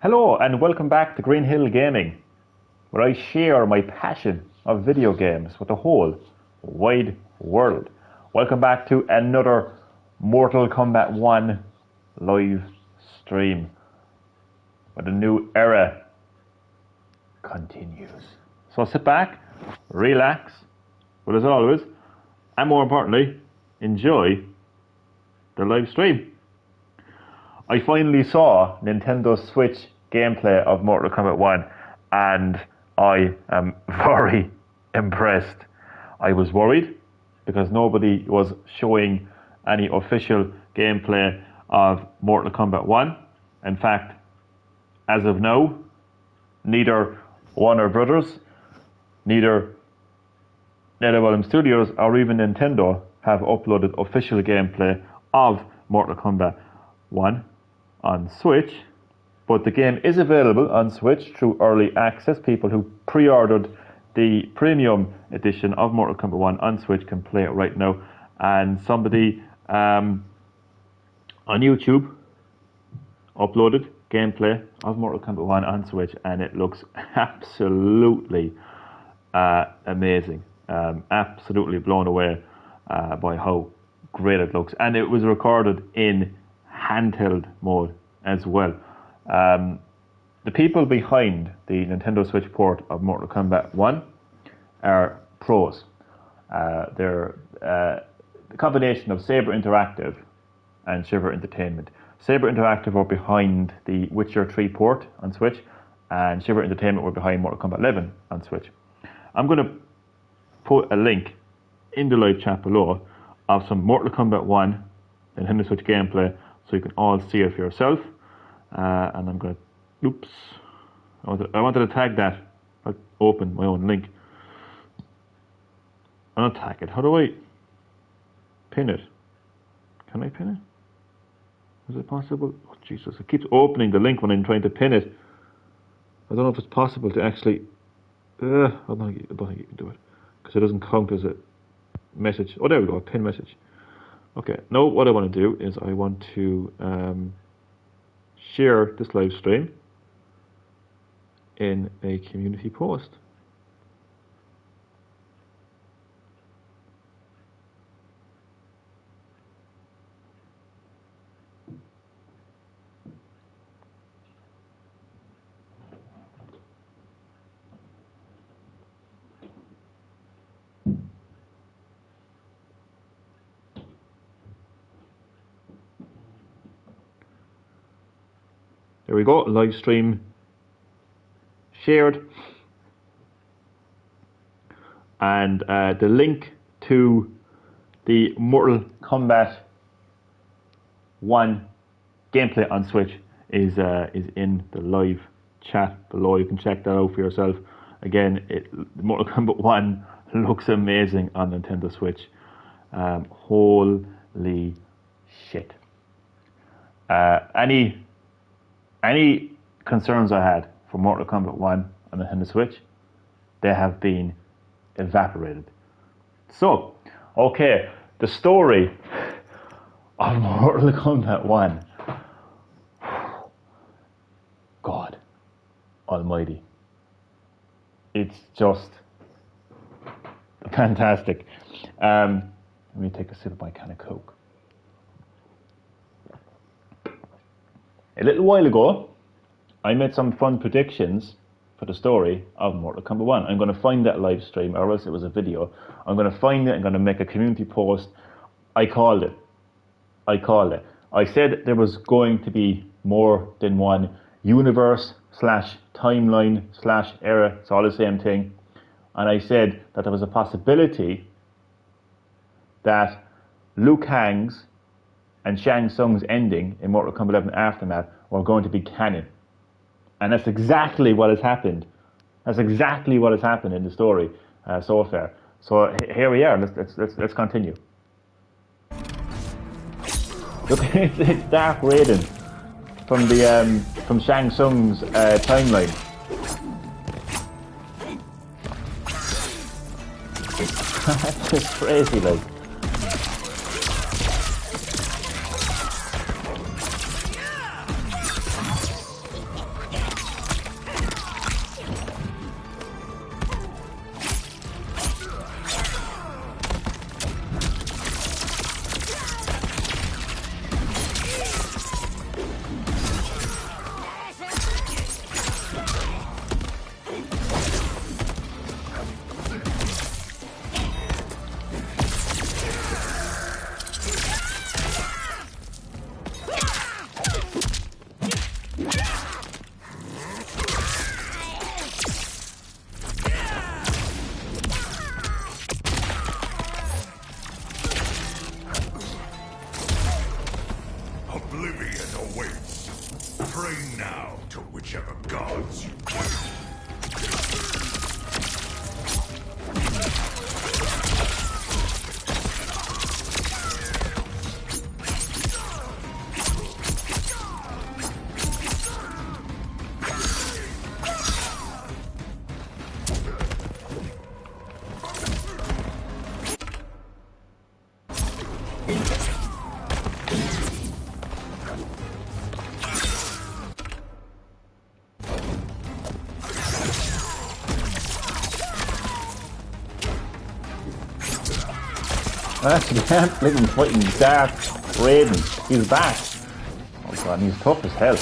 Hello and welcome back to Green Hill Gaming, where I share my passion of video games with the whole wide world. Welcome back to another Mortal Kombat 1 live stream, where the new era continues. So sit back, relax, but as always, and more importantly, enjoy the live stream. I finally saw Nintendo Switch gameplay of Mortal Kombat 1 and I am very impressed. I was worried because nobody was showing any official gameplay of Mortal Kombat 1. In fact, as of now, neither Warner Brothers, neither NetherRealm Studios or even Nintendo have uploaded official gameplay of Mortal Kombat 1 on Switch, but the game is available on Switch through early access. People who pre-ordered the premium edition of Mortal Kombat 1 on Switch can play it right now. And somebody on YouTube uploaded gameplay of Mortal Kombat 1 on Switch, and it looks absolutely amazing. Absolutely blown away by how great it looks. And it was recorded in handheld mode as well. The people behind the Nintendo Switch port of Mortal Kombat 1 are pros. They're a combination of Saber Interactive and Shiver Entertainment. Saber Interactive were behind the Witcher 3 port on Switch, and Shiver Entertainment were behind Mortal Kombat 11 on Switch. I'm going to put a link in the live chat below of some Mortal Kombat 1 Nintendo Switch gameplay, so you can all see it for yourself. And I'm going to, oops, I wanted to tag that. I'll open my own link. I'll tag it. How do I pin it? Can I pin it? Is it possible? Oh, Jesus, it keeps opening the link when I'm trying to pin it. I don't know if it's possible to actually, I don't think you can do it, because it doesn't count as a message. Oh, there we go, a pin message. Okay, now what I want to do is I want to share this live stream in a community post. There we go, live stream shared. And the link to the Mortal Kombat 1 gameplay on Switch is in the live chat below. You can check that out for yourself. Again, Mortal Kombat 1 looks amazing on Nintendo Switch. Holy shit. Any concerns I had for Mortal Kombat 1 on the Nintendo Switch, they have been evaporated. So, okay, the story of Mortal Kombat 1. God almighty. It's just fantastic. Let me take a sip of my can of Coke. A little while ago, I made some fun predictions for the story of Mortal Kombat 1. I'm going to find that live stream, or else it was a video. I'm going to find it, I'm going to make a community post. I called it. I said there was going to be more than one universe / timeline / era. It's all the same thing. And I said that there was a possibility that Liu Kang's and Shang Tsung's ending in Mortal Kombat 11 Aftermath were going to be canon. And that's exactly what has happened. That's exactly what has happened in the story so far. So here we are. Let's continue. Look, it's Dark Raiden from Shang Tsung's timeline. That's just crazy, like. bow to whichever gods you Actually, can't believe him fighting Dark Raiden. He's back. Oh god, he's tough as hell.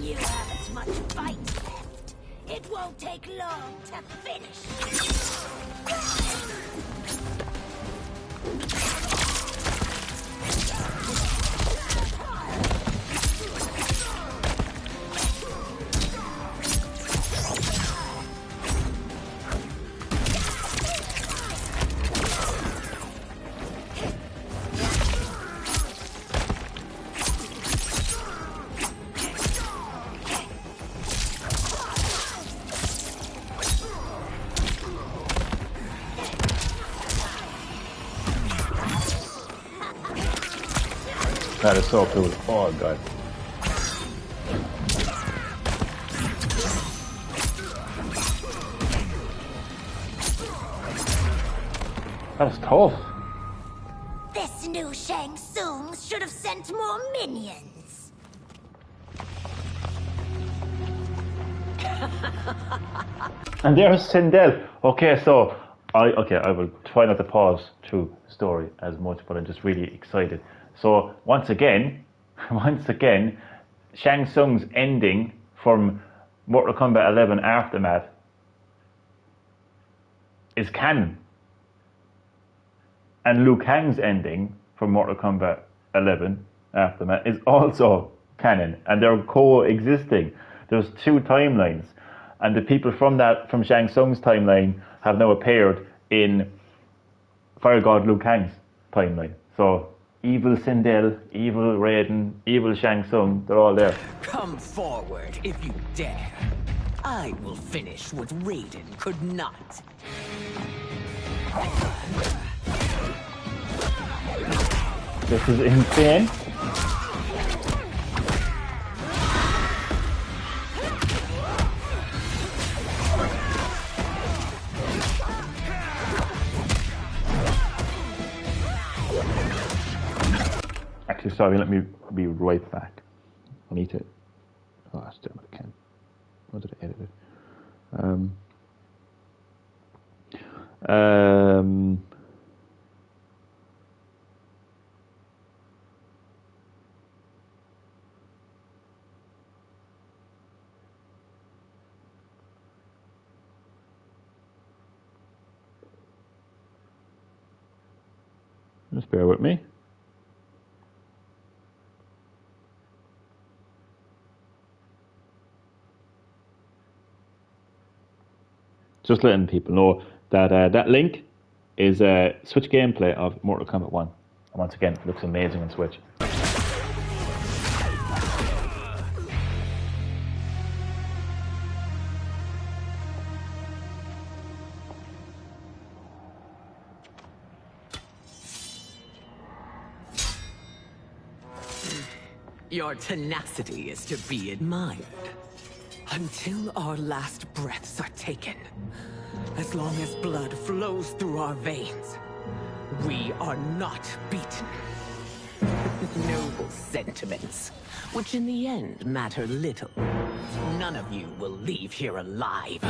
You haven't much fight left. It won't take long to finish. That is so cool. Oh god. That's tough. This new Shang Tsung should have sent more minions. And there's Sindel. Okay, so I will try not to pause through the story as much, but I'm just really excited. So once again, Shang Tsung's ending from Mortal Kombat 11 Aftermath is canon. And Liu Kang's ending from Mortal Kombat 11 Aftermath is also canon. And they're coexisting. There's two timelines. And the people from Shang Tsung's timeline have now appeared in Fire God Liu Kang's timeline. So evil Sindel, evil Raiden, evil Shang Tsung, they're all there. Come forward if you dare. I will finish what Raiden could not. This is insane. Actually, sorry, let me be right back. I need to. Oh, damn it, I can't. What did I edit it? Just bear with me. Just letting people know that that link is a Switch gameplay of Mortal Kombat 1. And once again, it looks amazing on Switch. Your tenacity is to be admired. Until our last breaths are taken. As long as blood flows through our veins, we are not beaten. Noble sentiments, which in the end matter little. None of you will leave here alive.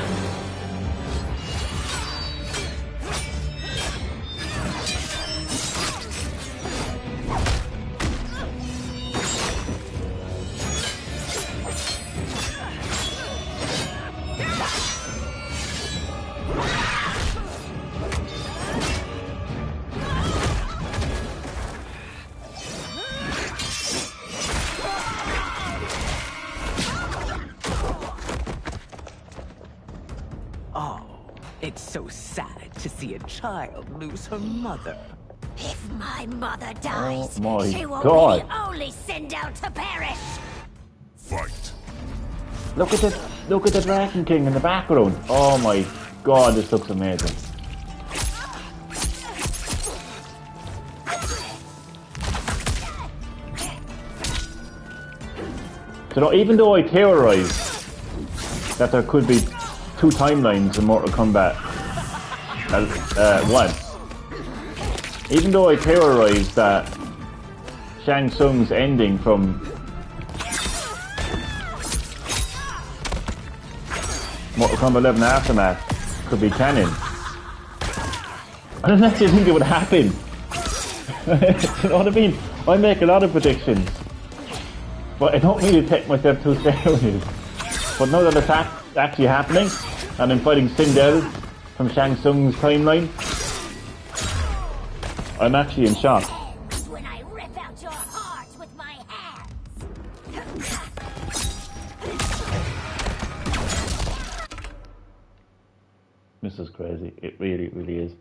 child lose her mother. If my mother dies, Oh my she will God. be the only Sindel to perish. Fight. Look at the Dragon King in the background. Oh my God, this looks amazing. So even though I theorized that there could be 2 timelines in Mortal Kombat 1, even though I theorized that Shang Tsung's ending from Mortal Kombat 11 Aftermath could be canon, I don't actually think it would happen. You know what I mean? I make a lot of predictions, but I don't really take myself too serious. But now that it's actually happening, and I'm fighting Sindel from Shang Tsung's timeline, I'm actually in shock. When I rip out your heart with my hands. This is crazy. It really, really is.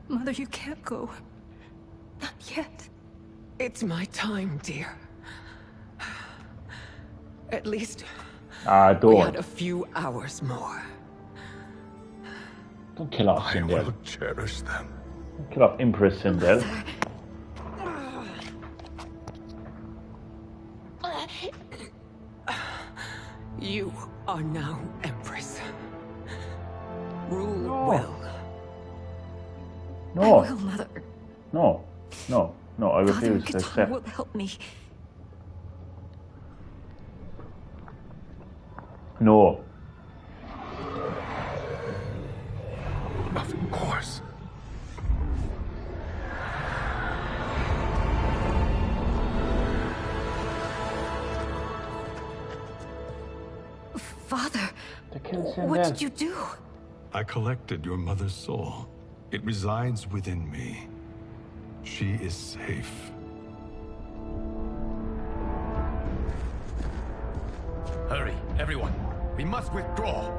Mother, you can't go. Not yet. It's my time, dear. At least we had Don't. a few hours more. Don't kill off I Sindel. will cherish them. Don't kill off Empress Sindel. You are now Empress. Rule No. well. I No, will, Mother. no, no, no, I Father refuse to Katana accept. will help me. No. Of course. Father, To kill what Sindel. did you do? I collected your mother's soul. It resides within me. She is safe. Hurry, everyone. We must withdraw.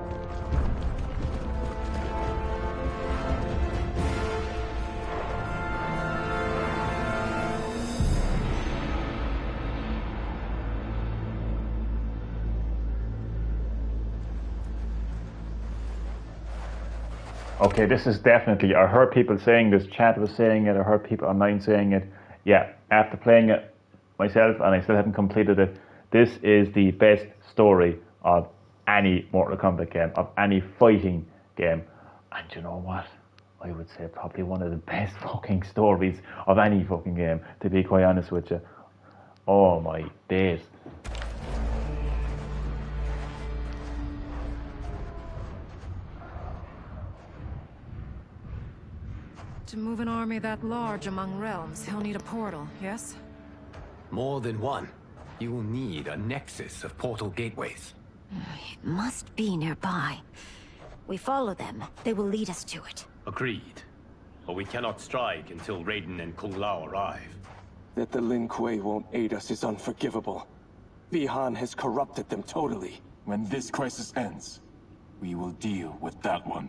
Okay, this is definitely, I heard people saying this, chat was saying it, I heard people online saying it. Yeah, after playing it myself, and I still haven't completed it, this is the best story of any Mortal Kombat game, of any fighting game. And you know what? I would say probably one of the best fucking stories of any fucking game, to be quite honest with you. Oh my days. To move an army that large among realms, he'll need a portal, yes? More than one. You will need a nexus of portal gateways. It must be nearby. We follow them. They will lead us to it. Agreed. But we cannot strike until Raiden and Kung Lao arrive. That the Lin Kuei won't aid us is unforgivable. Bihan has corrupted them totally. When this crisis ends, we will deal with that one.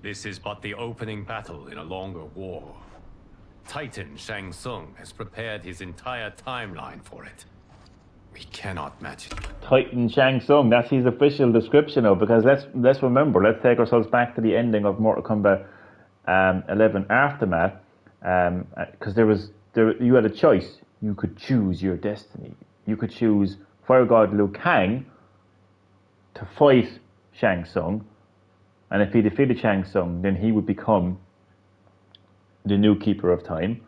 This is but the opening battle in a longer war. Titan Shang Tsung has prepared his entire timeline for it. We cannot match it. Titan Shang Tsung, that's his official description of, because let's remember, let's take ourselves back to the ending of Mortal Kombat 11 Aftermath, because you had a choice. You could choose your destiny. You could choose Fire God Liu Kang to fight Shang Tsung, and if he defeated Shang Tsung, then he would become the new Keeper of Time,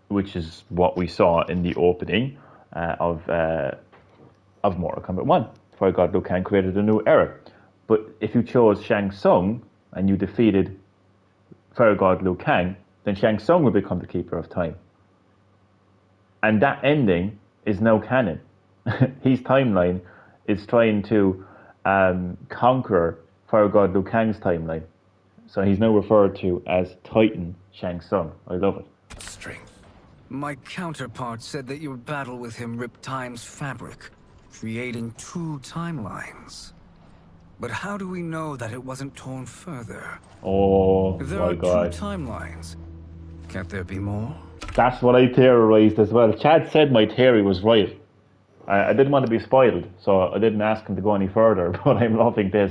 which is what we saw in the opening of Mortal Kombat 1. Fire God Liu Kang created a new era. But if you chose Shang Tsung and you defeated Fire God Liu Kang, then Shang Tsung will become the Keeper of Time. And that ending is no canon. His timeline is trying to conquer Fire God Liu Kang's timeline. So he's now referred to as Titan Shang Tsung. I love it. Strength. My counterpart said that your battle with him ripped time's fabric, creating 2 timelines. But how do we know that it wasn't torn further? Oh If there my are God. 2 timelines, can't there be more? That's what I theorized as well. Chad said my theory was right. I didn't want to be spoiled, so I didn't ask him to go any further, but I'm loving this.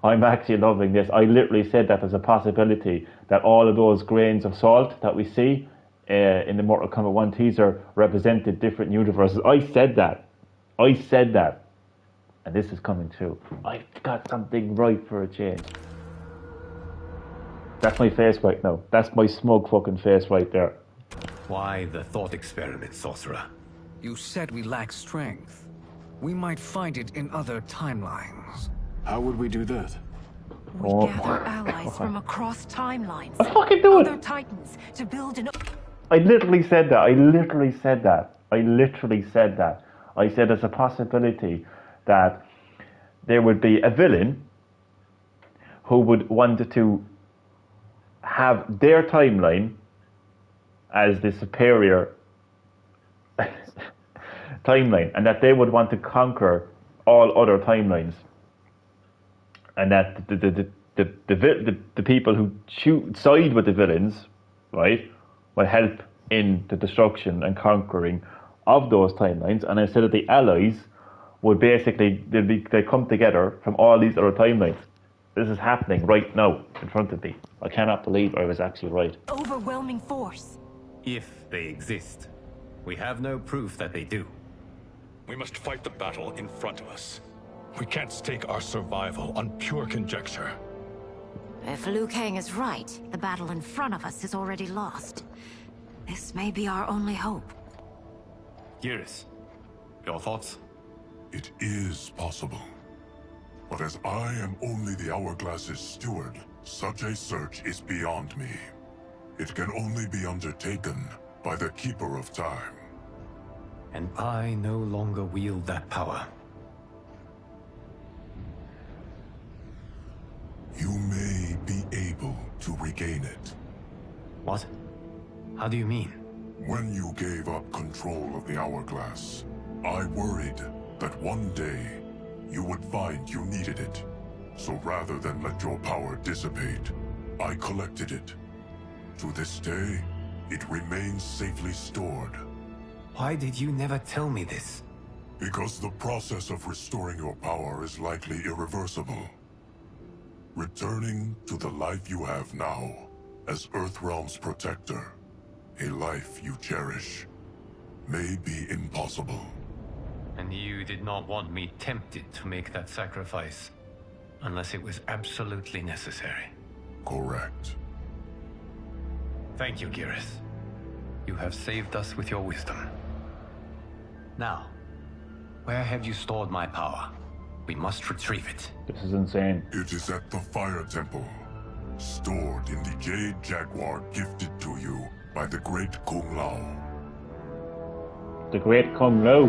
I'm actually loving this. I literally said that there's a possibility that all of those grains of salt that we see in the Mortal Kombat 1 teaser represented different universes. I said that. And this is coming true. I've got something right for a change. That's my face right now. That's my smug fucking face right there. Why the thought experiment, sorcerer? You said we lack strength. We might find it in other timelines. How would we do that? We Oh. gather allies from across timelines. I fucking do it. Other titans to build an... I literally said that. I said there's a possibility that there would be a villain who would want to have their timeline as the superior timeline, and that they would want to conquer all other timelines, and that the people who side with the villains, right, will help in the destruction and conquering of those timelines. And I said that the allies would basically they come together from all these other timelines. This is happening right now in front of me. I cannot believe I was actually right. Overwhelming force. If they exist. We have no proof that they do. We must fight the battle in front of us. We can't stake our survival on pure conjecture. If Liu Kang is right, the battle in front of us is already lost. This may be our only hope. Geras, your thoughts? It is possible. But as I am only the Hourglass's steward, such a search is beyond me. It can only be undertaken by the Keeper of Time. And I no longer wield that power. You may be able to regain it. What? How do you mean? When you gave up control of the Hourglass, I worried that one day you would find you needed it. So rather than let your power dissipate, I collected it. To this day, it remains safely stored. Why did you never tell me this? Because the process of restoring your power is likely irreversible. Returning to the life you have now, as Earthrealm's protector, a life you cherish, may be impossible. And you did not want me tempted to make that sacrifice, unless it was absolutely necessary. Correct. Thank you, Geras. You have saved us with your wisdom. Now, where have you stored my power? We must retrieve it. This is insane. It is at the Fire Temple, stored in the Jade Jaguar gifted to you by the Great Kung Lao. The Great Kung Lao.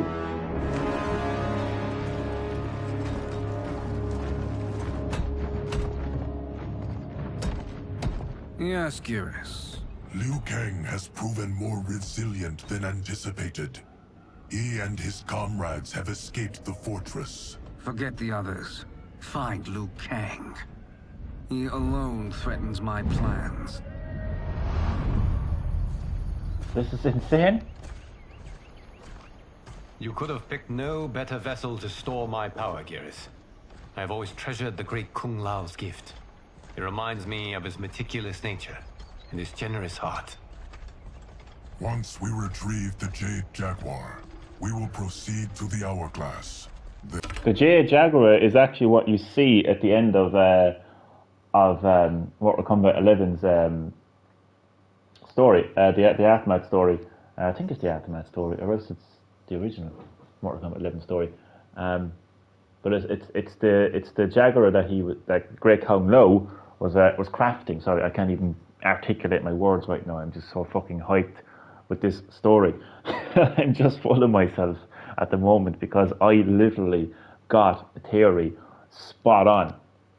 Yes, Geras. Liu Kang has proven more resilient than anticipated. He and his comrades have escaped the fortress. Forget the others. Find Liu Kang. He alone threatens my plans. This is insane. You could have picked no better vessel to store my power, Geras. I have always treasured the great Kung Lao's gift. It reminds me of his meticulous nature and his generous heart. Once we retrieve the Jade Jaguar, we will proceed to the Hourglass. The Jade Jaguar is actually what you see at the end of Mortal Kombat 11's story, the Aftermath story. I think it's the Aftermath story, or else it's the original Mortal Kombat 11 story. But it's the Jaguar that Great Kung Lao was crafting. Sorry, I can't even articulate my words right now. I'm just so fucking hyped with this story. I'm just full of myself at the moment because I literally got a theory spot on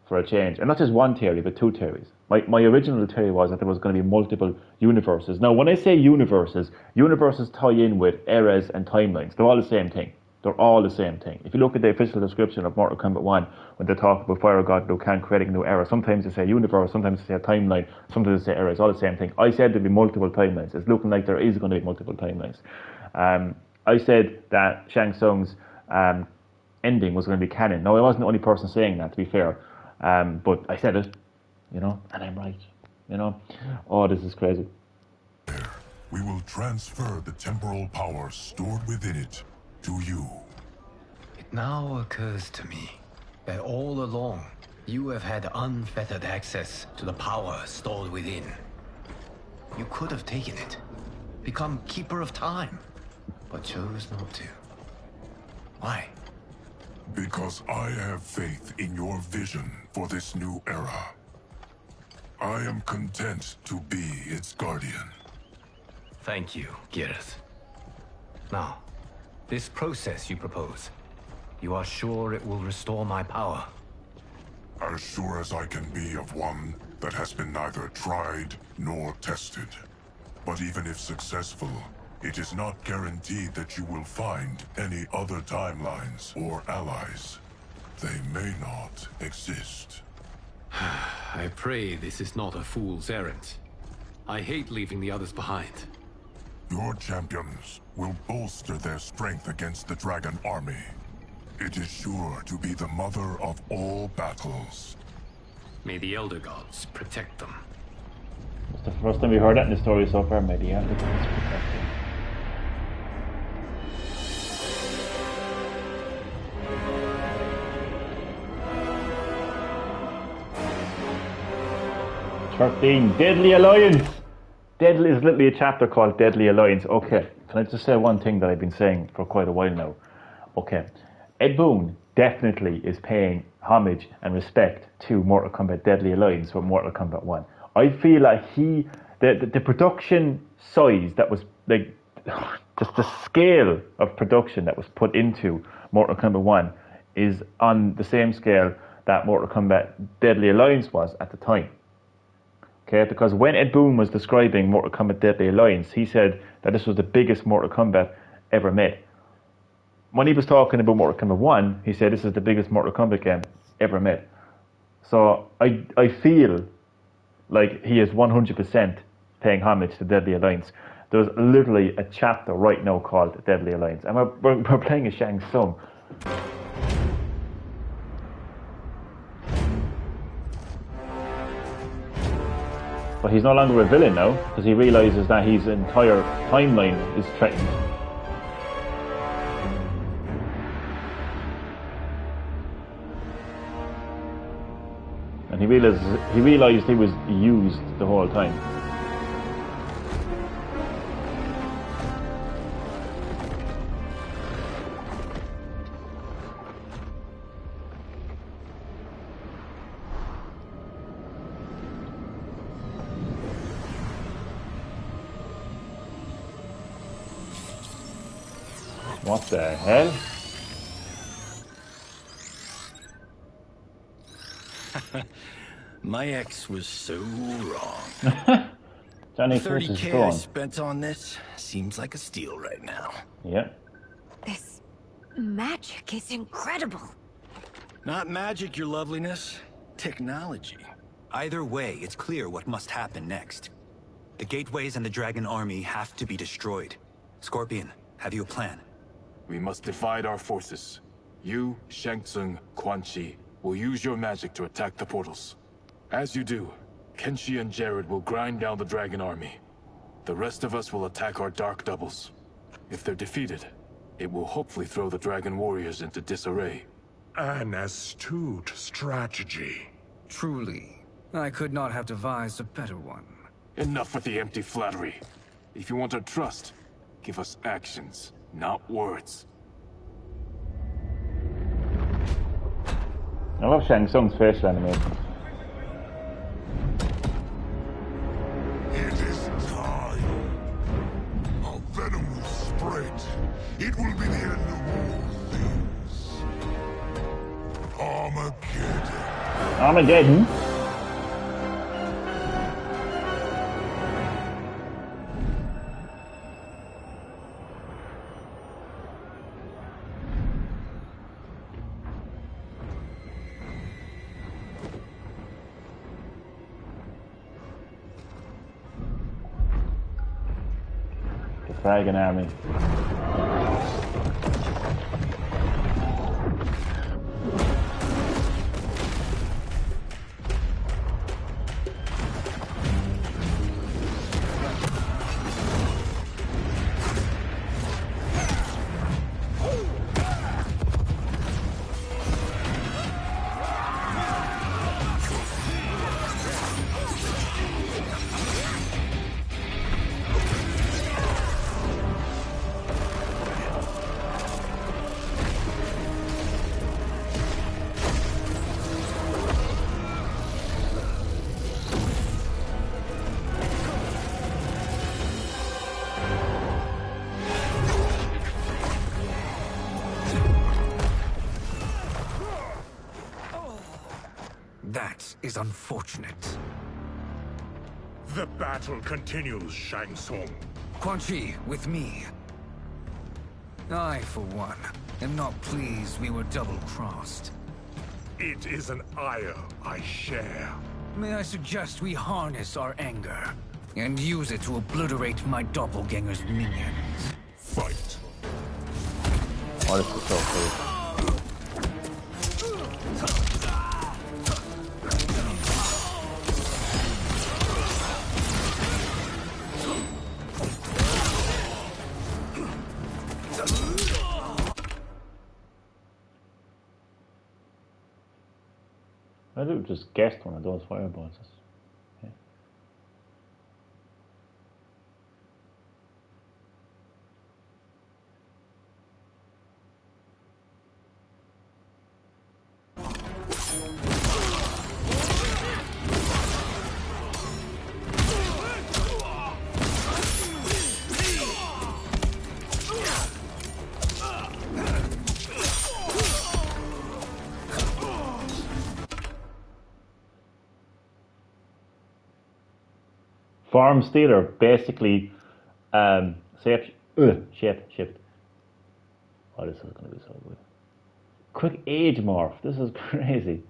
for a change. And not just one theory, but two theories. My original theory was that there was going to be multiple universes. Now, when I say universes tie in with eras and timelines. They're all the same thing. They're all the same thing. If you look at the official description of Mortal Kombat 1, when they talk about Fire God Liu Kang creating a new era, sometimes they say universe, sometimes they say a timeline, sometimes they say era. It's all the same thing. I said there'd be multiple timelines. It's looking like there is going to be multiple timelines. I said that Shang Tsung's ending was going to be canon. Now, I wasn't the only person saying that, to be fair. But I said it, and I'm right, Oh, this is crazy. We will transfer the temporal power stored within it to you. It now occurs to me that all along, you have had unfettered access to the power stored within. You could have taken it, become Keeper of Time, but chose not to. Why? Because I have faith in your vision for this new era. I am content to be its guardian. Thank you, Geras. Now, this process you propose, you are sure it will restore my power? As sure as I can be of one that has been neither tried nor tested. But even if successful, it is not guaranteed that you will find any other timelines or allies. They may not exist. I pray this is not a fool's errand. I hate leaving the others behind. Your champions will bolster their strength against the Dragon Army. It is sure to be the mother of all battles. May the Elder Gods protect them. It's the first time we heard that in the story so far. May the Elder Gods protect them. Deadly Alliance! Deadly is literally a chapter called Deadly Alliance. Okay, can I just say one thing that I've been saying for quite a while now? Okay, Ed Boon definitely is paying homage and respect to Mortal Kombat Deadly Alliance from Mortal Kombat 1. I feel like the production size that was, like, just the scale of production that was put into Mortal Kombat 1 is on the same scale that Mortal Kombat Deadly Alliance was at the time. Okay, because when Ed Boon was describing Mortal Kombat Deadly Alliance, he said that this was the biggest Mortal Kombat ever made. When he was talking about Mortal Kombat 1, he said this is the biggest Mortal Kombat game ever made. So I feel like he is 100% paying homage to Deadly Alliance. There's literally a chapter right now called Deadly Alliance, and we're playing as Shang Tsung. But he's no longer a villain now, because he realizes that his entire timeline is threatened. And he realized he was used the whole time. What the hell? My ex was so wrong. Johnny 30K is I gone. spent on this seems like a steal right now. Yeah. This magic is incredible. Not magic, your loveliness. Technology. Either way, it's clear what must happen next. The gateways and the dragon army have to be destroyed. Scorpion, have you a plan? We must divide our forces. You, Shang Tsung, Quan Chi will use your magic to attack the portals. As you do, Kenshi and Jared will grind down the dragon army. The rest of us will attack our dark doubles. If they're defeated, it will hopefully throw the dragon warriors into disarray. An astute strategy. Truly, I could not have devised a better one. Enough with the empty flattery. If you want our trust, give us actions, not words. I love Shang Tsung's facial animation. It is time. Our venom will spread. It will be the end of all things. Armageddon. Armageddon? The Dragon Army. That is unfortunate. The battle continues, Shang Tsung. Quan Chi, with me. I, for one, am not pleased we were double-crossed. It is an ire I share. May I suggest we harness our anger and use it to obliterate my doppelganger's minions? Fight. Oh, this is so cool. I do just guessed one of those fireballs. Yeah. Farm Stealer basically shift. Oh, this is going to be so good. Quick age morph. This is crazy.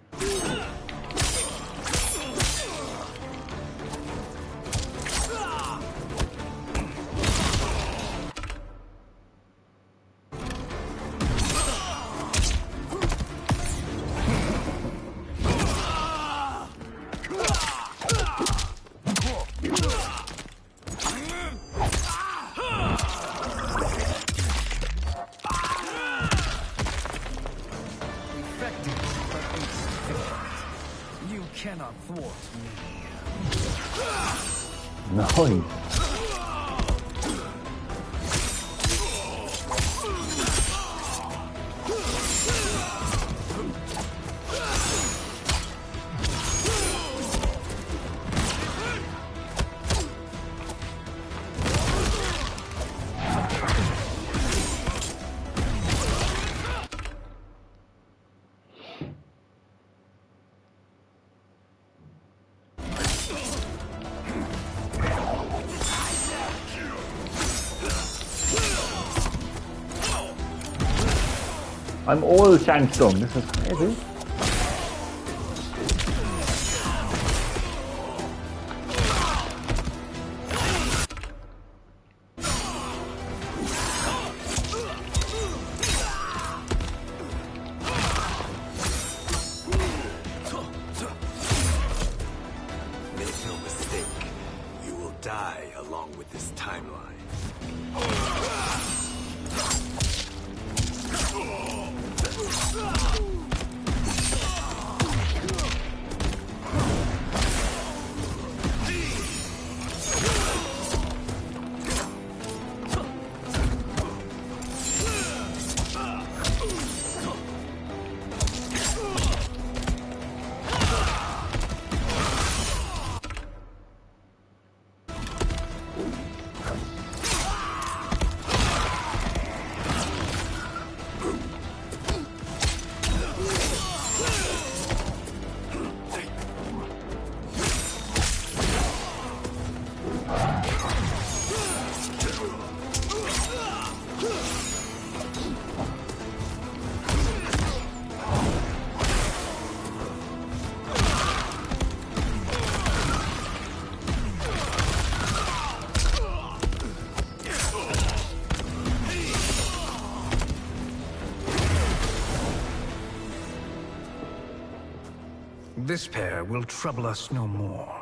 Cannot thwart me. Nice. I'm old Shang Tsung. This is crazy. Make no mistake, you will die along with this timeline. This pair will trouble us no more.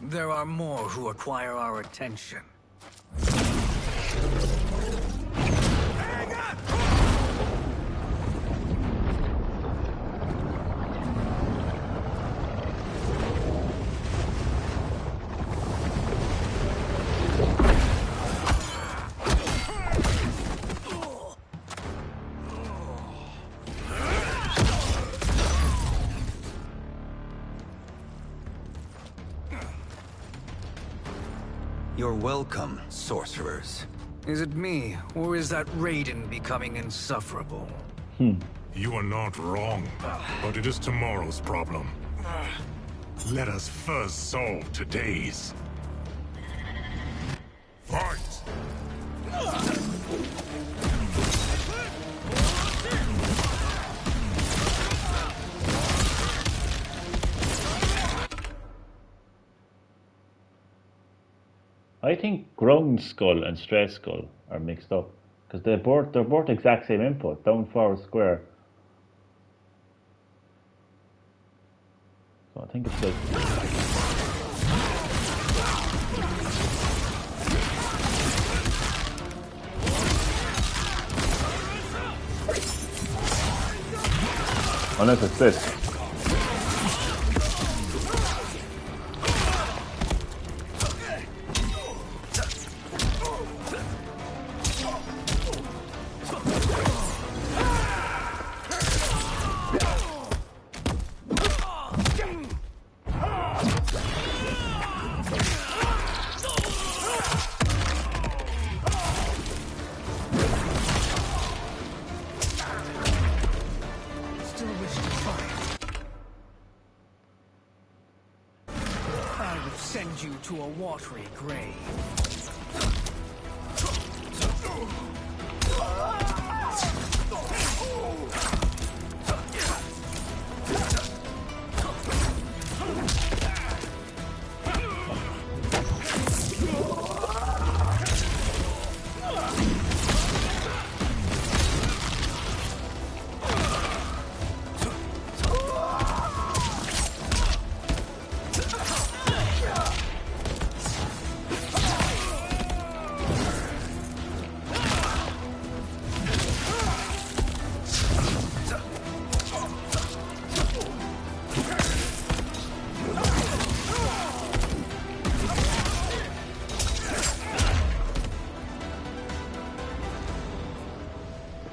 There are more who acquire our attention. You're welcome, sorcerers. Is it me, or is that Raiden becoming insufferable? You are not wrong, but it is tomorrow's problem. Let us first solve today's. Fight! I think ground skull and straight skull are mixed up because they're both exact same input, down, forward, square. So I think it's like unless it's this. Send you to a watery grave.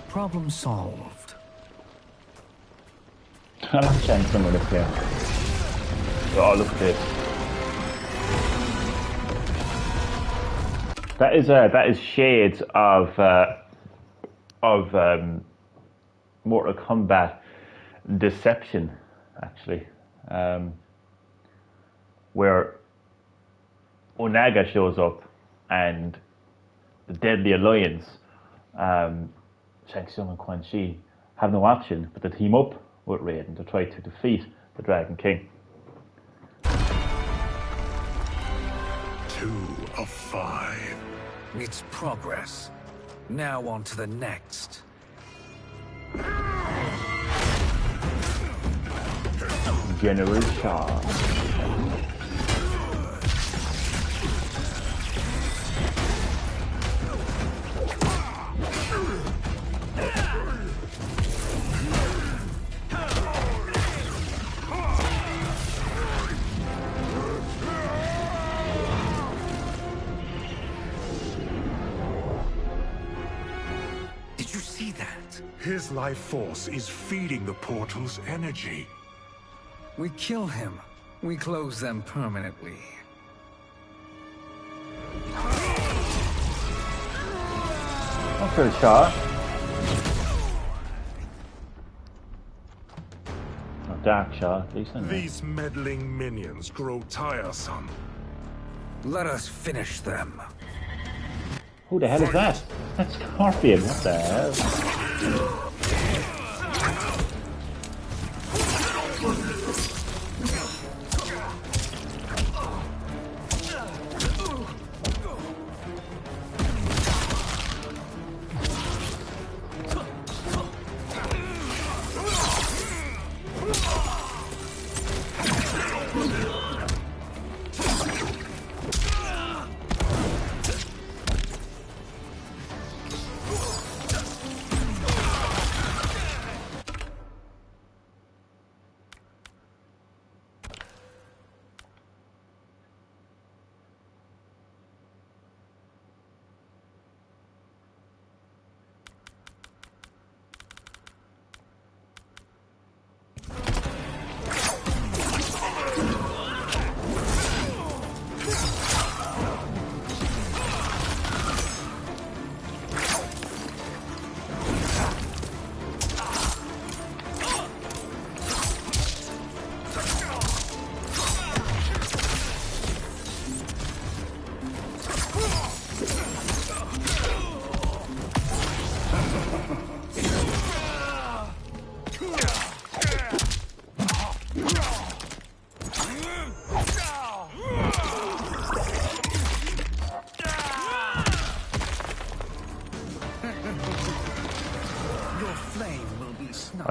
Problem solved. I like Shang Tsung with this game. Oh, look at this. That is shades of Mortal Kombat Deception, actually, where Onaga shows up and the Deadly Alliance, Shang Tsung and Quan Chi, have no option but to team up with Raiden to try to defeat the Dragon King. 2 of 5. It's progress. Now on to the next. General Shaw. His life force is feeding the portal's energy. We kill him. We close them permanently. Okay, Shaw. Oh, Dark Shaw, at least. These meddling minions grow tiresome. Let us finish them. Who the hell is that? That's Scorpion. What the hell?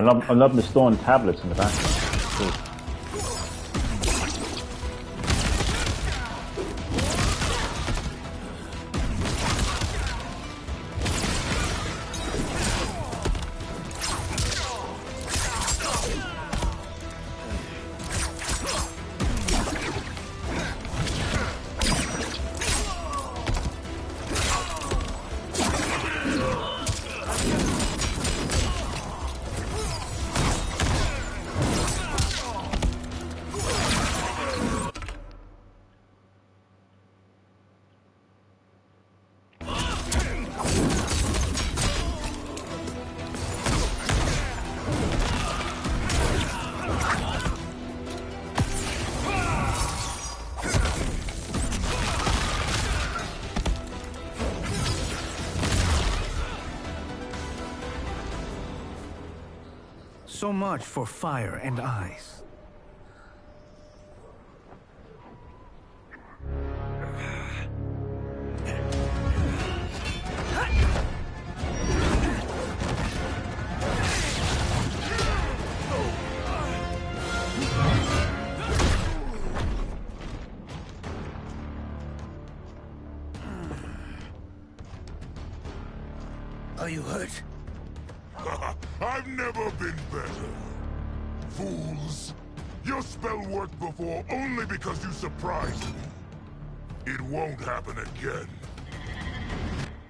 I'm loving the stone tablets in the background. So much for fire and ice. Are you hurt? I've never been better. Fools! Your spell worked before only because you surprised me. It won't happen again.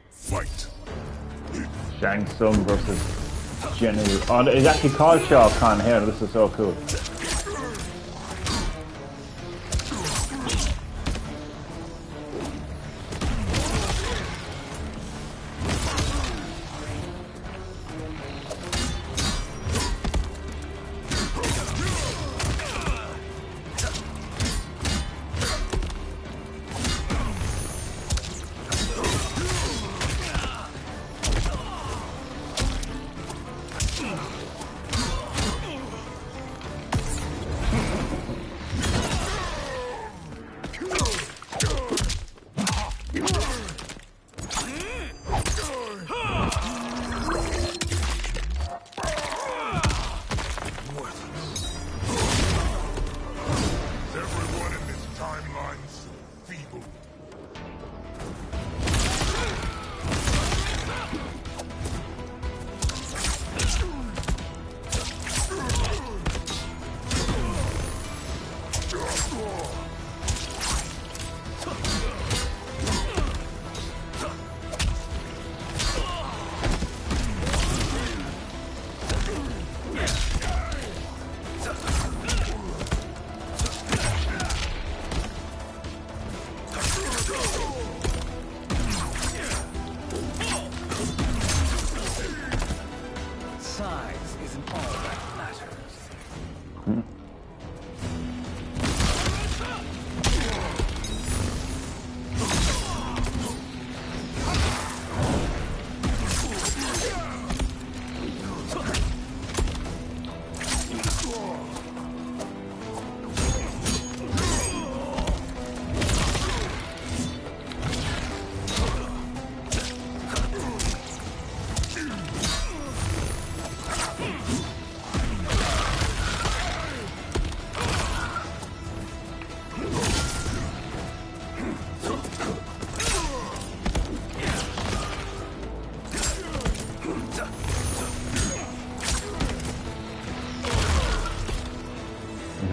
Fight! Shang Tsung versus General. Oh, it's actually called Shao Kahn here. This is so cool.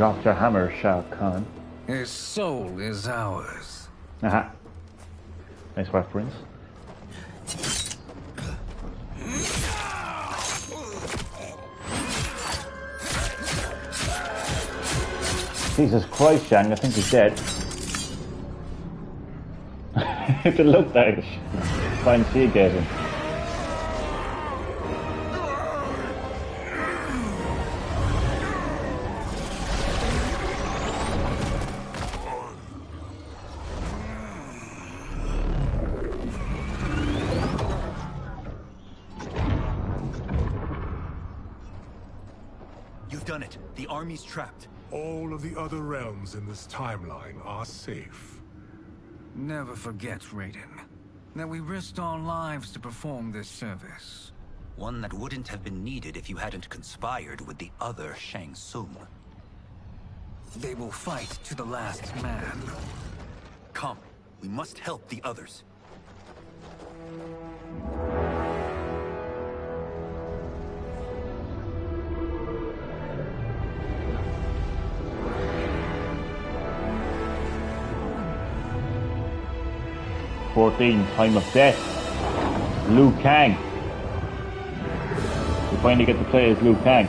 dropped your hammer, Shao Kahn. His soul is ours. Aha. Nice reference. Jesus Christ, Shang, I think he's dead. It looked like Quan Chi gave him. You've done it. The army's trapped. All of the other realms in this timeline are safe. Never forget, Raiden, that we risked our lives to perform this service. One that wouldn't have been needed if you hadn't conspired with the other Shang Tsung. They will fight to the last man. Come, we must help the others. Time of Death. Liu Kang. We finally get to play as Liu Kang.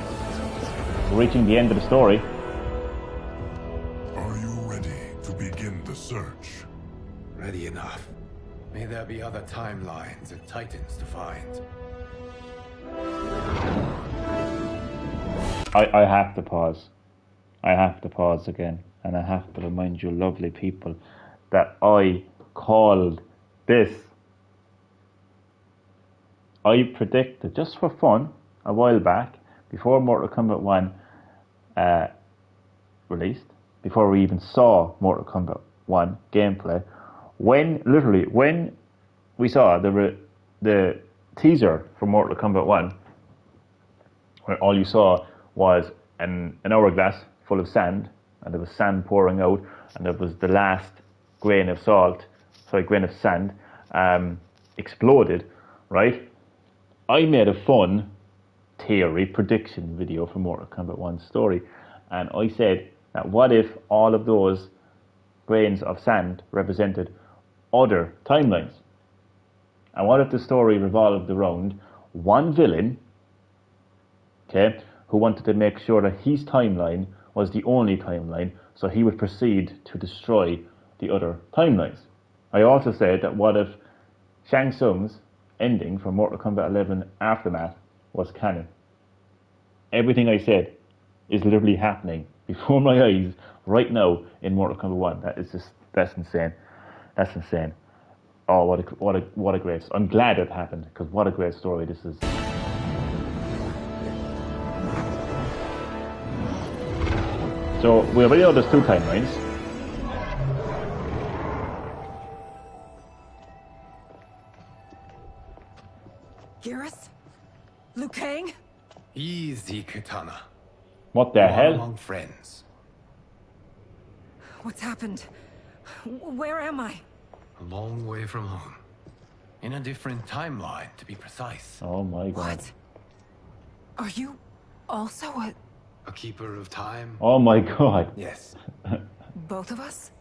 We're reaching the end of the story. Are you ready to begin the search? Ready enough. May there be other timelines and titans to find. I have to pause. I have to pause again. And I have to remind you lovely people that I called this. I predicted, just for fun, a while back, before Mortal Kombat 1 released, before we even saw Mortal Kombat 1 gameplay, when we saw the teaser for Mortal Kombat 1, where all you saw was an hourglass full of sand, and there was sand pouring out, and there was the last grain of sand exploded, right? I made a fun theory prediction video for Mortal Kombat 1 story, and I said that what if all of those grains of sand represented other timelines? And what if the story revolved around one villain, okay, who wanted to make sure that his timeline was the only timeline, so he would proceed to destroy the other timelines? I also said that what if Shang Tsung's ending from Mortal Kombat 11 Aftermath was canon? Everything I said is literally happening before my eyes right now in Mortal Kombat 1. That's insane. That's insane. Oh, what a great. I'm glad it happened, because what a great story this is. So we already know there's two timelines. Garrus? Liu Kang? Easy, Kitana. What the You are hell? among friends. What's happened? Where am I? A long way from home. In a different timeline, to be precise. Oh my god. What? Are you also A keeper of time? Oh my god. Yes. both of us?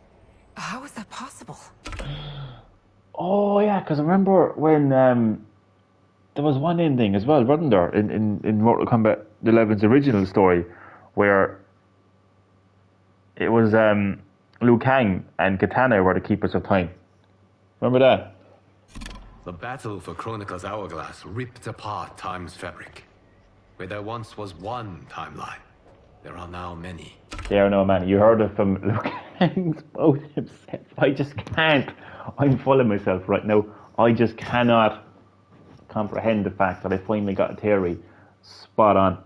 How is that possible? Oh yeah, because I remember when there was one ending as well, wasn't there, in Mortal Kombat 11's original story, where it was Liu Kang and Kitana were the keepers of time. Remember that? The battle for Chronicle's Hourglass ripped apart time's fabric. Where there once was one timeline, there are now many. There are no many. You heard it from Liu Kang's mouth himself. I just can't. I'm full of myself right now. I just cannot comprehend the fact that I finally got a theory spot on.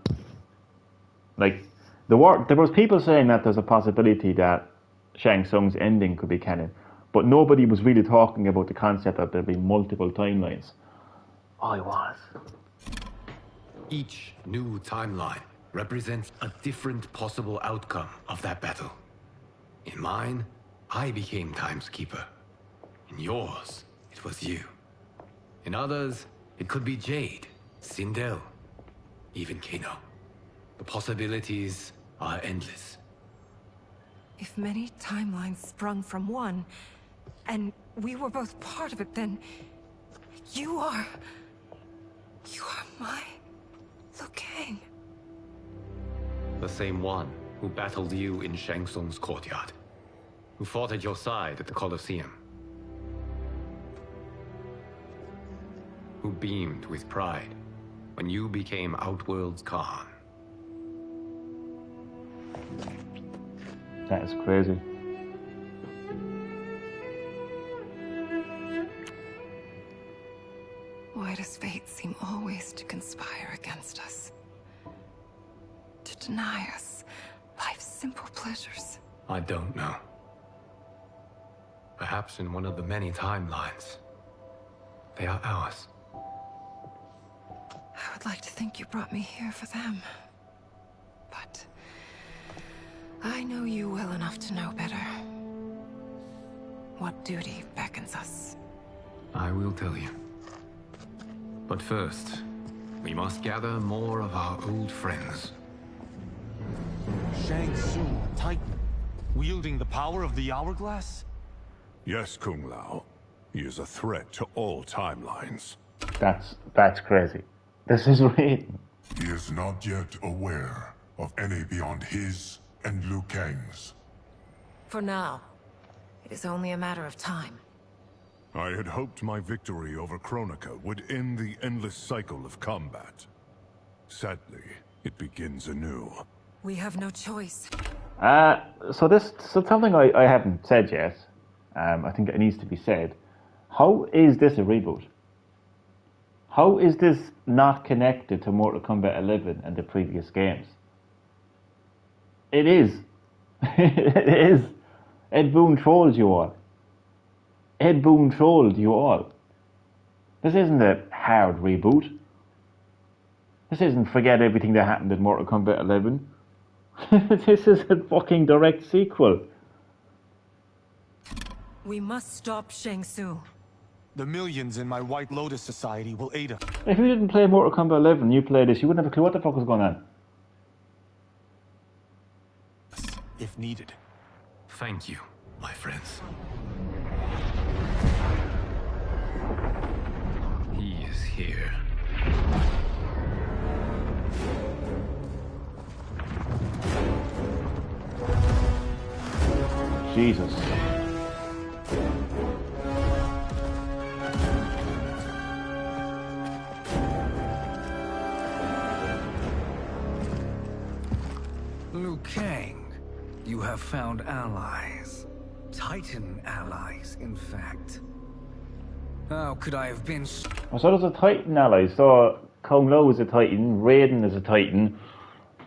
Like, there was people saying that there's a possibility that Shang Tsung's ending could be canon, but nobody was really talking about the concept that there'd be multiple timelines. I was. Each new timeline represents a different possible outcome of that battle. In mine, I became Time's Keeper. In yours, it was you. In others, it could be Jade, Sindel, even Kano. The possibilities are endless. If many timelines sprung from one, and we were both part of it, then you are my Liu Kang. The same one who battled you in Shang Tsung's courtyard, who fought at your side at the Colosseum, who beamed with pride when you became Outworld's Khan. That is crazy. Why does fate seem always to conspire against us? To deny us life's simple pleasures? I don't know. Perhaps in one of the many timelines, they are ours. I would like to think you brought me here for them. But I know you well enough to know better. What duty beckons us? I will tell you. But first, we must gather more of our old friends. Shang Tsung, Titan, wielding the power of the Hourglass? Yes, Kung Lao. He is a threat to all timelines. That's crazy. This is real. He is not yet aware of any beyond his and Liu Kang's. For now, it is only a matter of time. I had hoped my victory over Kronika would end the endless cycle of combat. Sadly, it begins anew. We have no choice. So something I haven't said yet. I think it needs to be said. How is this a reboot? How is this not connected to Mortal Kombat 11 and the previous games? It is. It is. Ed Boon trolled you all. Ed Boon trolled you all. This isn't a hard reboot. This isn't forget everything that happened in Mortal Kombat 11. This is a fucking direct sequel. We must stop Shang Tsung. The millions in my White Lotus Society will aid us. If you didn't play Mortal Kombat 11, you played this, you wouldn't have a clue what the fuck was going on. If needed. Thank you, my friends. He is here. Jesus. Liu Kang, you have found allies. Titan allies, in fact. How could I have been So there's a Titan ally. So Kung Lao is a Titan, Raiden is a Titan,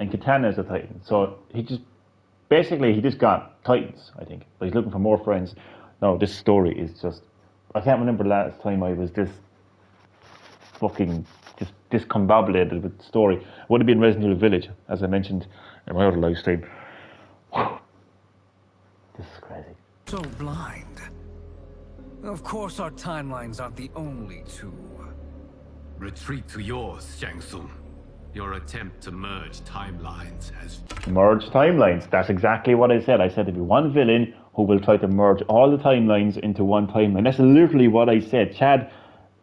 and Katana is a Titan. So he just got Titans, I think. But he's looking for more friends. No, this story is just... I can't remember the last time I was this fucking... just discombobulated with the story. It would have been Resident Evil Village, as I mentioned in my other live stream. This is crazy. so blind? Of course our timelines aren't the only two. Retreat to yours, Shang Tsung. Your attempt to merge timelines has... Merge timelines. That's exactly what I said. I said there'd be one villain who will try to merge all the timelines into one timeline. That's literally what I said. Chad,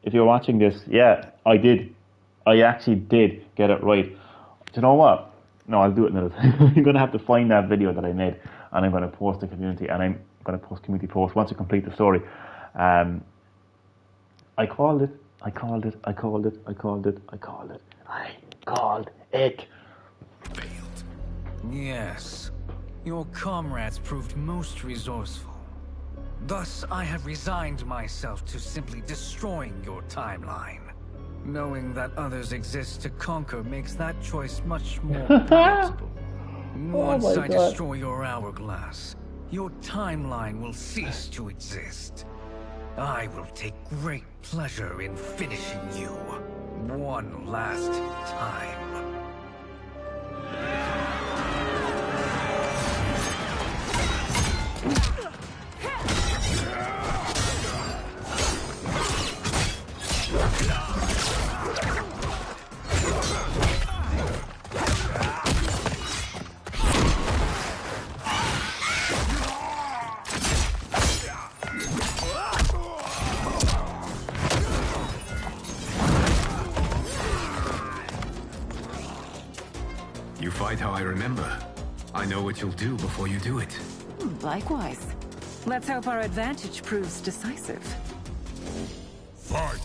if you're watching this, yeah, I did. I actually did get it right. Do you know what? No, I'll do it another time. I'm going to have to find that video that I made, and I'm going to post the community, and I'm going to post community post once I complete the story. I called it. I called it. I called it. I called it. I called it. I called it. failed. Yes. Your comrades proved most resourceful. Thus, I have resigned myself to simply destroying your timeline. Knowing that others exist to conquer makes that choice much more palatable. Once I destroy your hourglass, your timeline will cease to exist. I will take great pleasure in finishing you one last time. fight how I remember. I know what you'll do before you do it. Likewise. Let's hope our advantage proves decisive. Fight!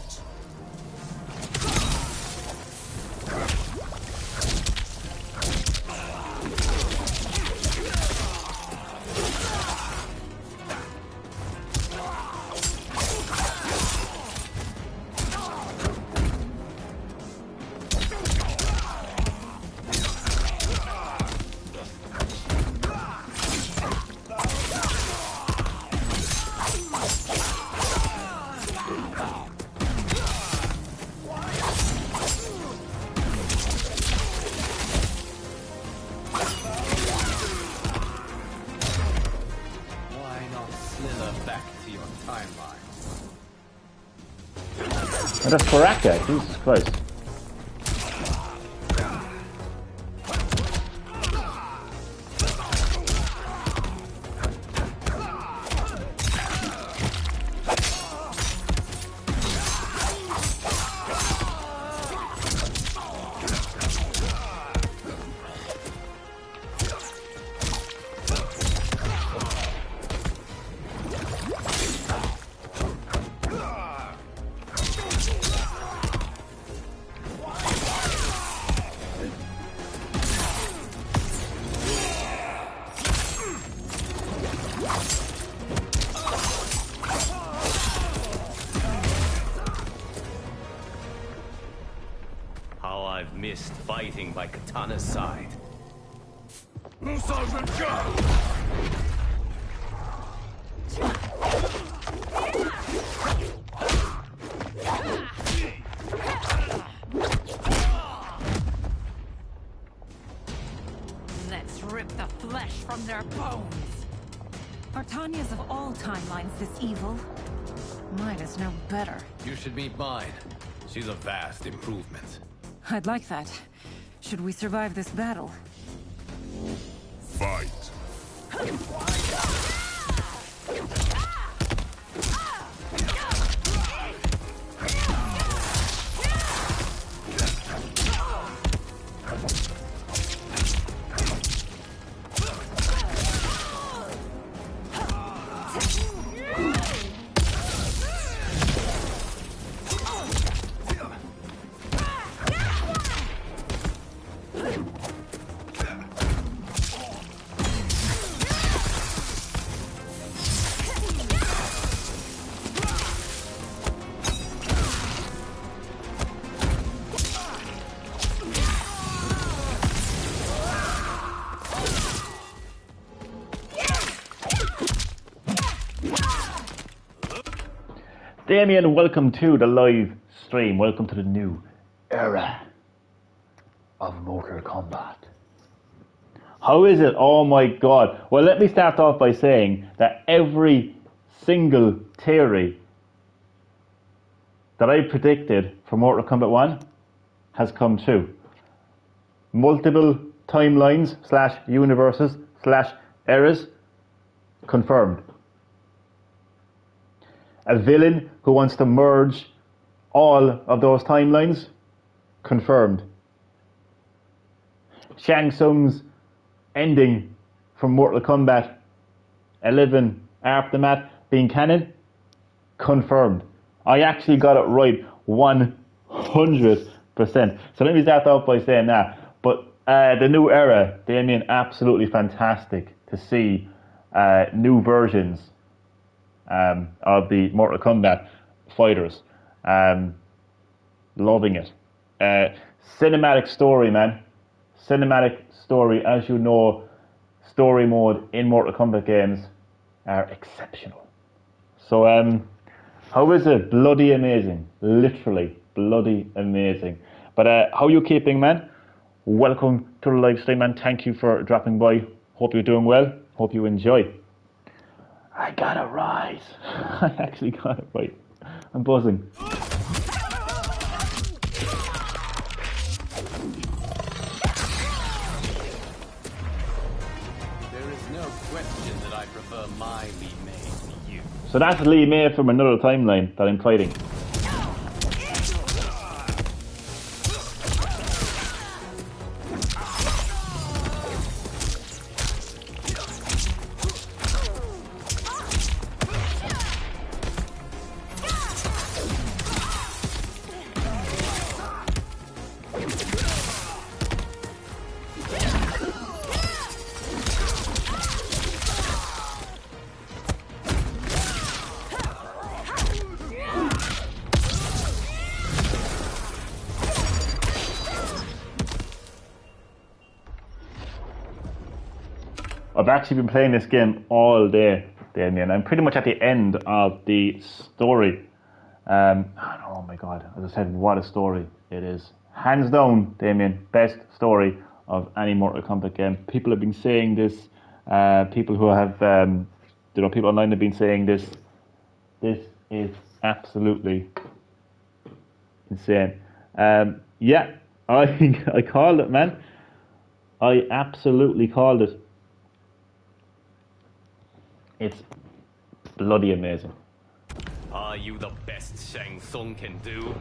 And that's Baraka, Jesus Christ. I've missed fighting by Katana's side. Let's rip the flesh from their bones. Are Tanya's of all timelines this evil? Mine is no better. You should meet mine. She's a vast improvement. I'd like that. Should we survive this battle? Fight! Damien, welcome to the live stream. Welcome to the new era of Mortal Kombat. How is it? Oh my god. Well, let me start off by saying that every single theory that I predicted for Mortal Kombat 1 has come true. Multiple timelines / universes / eras confirmed. A villain who wants to merge all of those timelines, confirmed. Shang Tsung's ending from Mortal Kombat 11 Aftermath being canon, confirmed. I actually got it right 100%. So let me start off by saying that. But the new era, Damien, absolutely fantastic to see new versions of the Mortal Kombat fighters. Loving it. Cinematic story, man. Cinematic story. As you know, story mode in Mortal Kombat games are exceptional. So, how is it? Bloody amazing. Literally, bloody amazing. But how are you keeping, man? Welcome to the live stream, man. Thank you for dropping by. Hope you're doing well. Hope you enjoy. I got it right. I actually got it right. I'm buzzing. There is no question that I prefer my Li Mei to you. So that's Li Mei from another timeline that I'm fighting. I've actually been playing this game all day, Damien. I'm pretty much at the end of the story. Oh my god, as I said, what a story it is. Hands down, Damien, best story of any Mortal Kombat game. People have been saying this. People who have, people online have been saying this. This is absolutely insane. Yeah, I called it, man. I absolutely called it. It's bloody amazing. Are you the best Shang Tsung can do?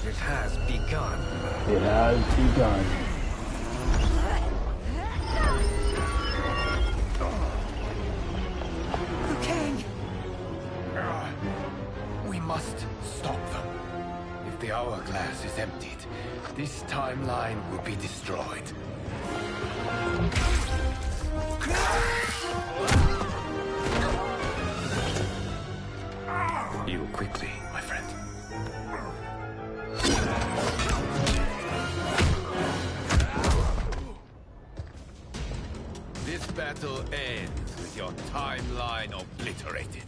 It has begun. It has begun. Liu Kang! We must stop them. If the hourglass is emptied, this timeline will be destroyed. You quickly, my friend. This battle ends with your timeline obliterated.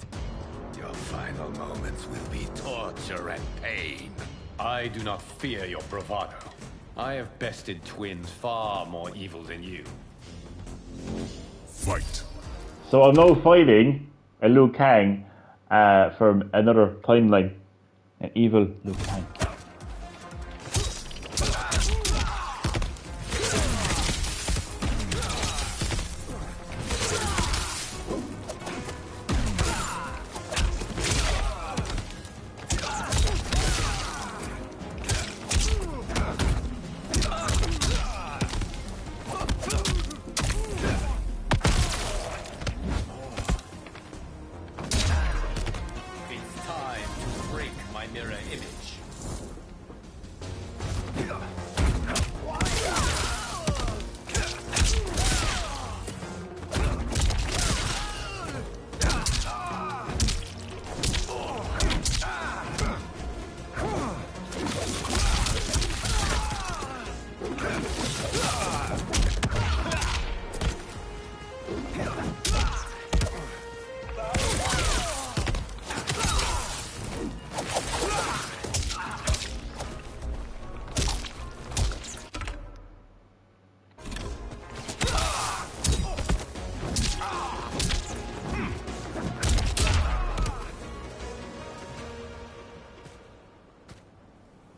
Your final moments will be torture and pain. I do not fear your bravado. I have bested twins far more evil than you. Fight. So I'm now fighting a Liu Kang from another timeline. An evil Liu Kang.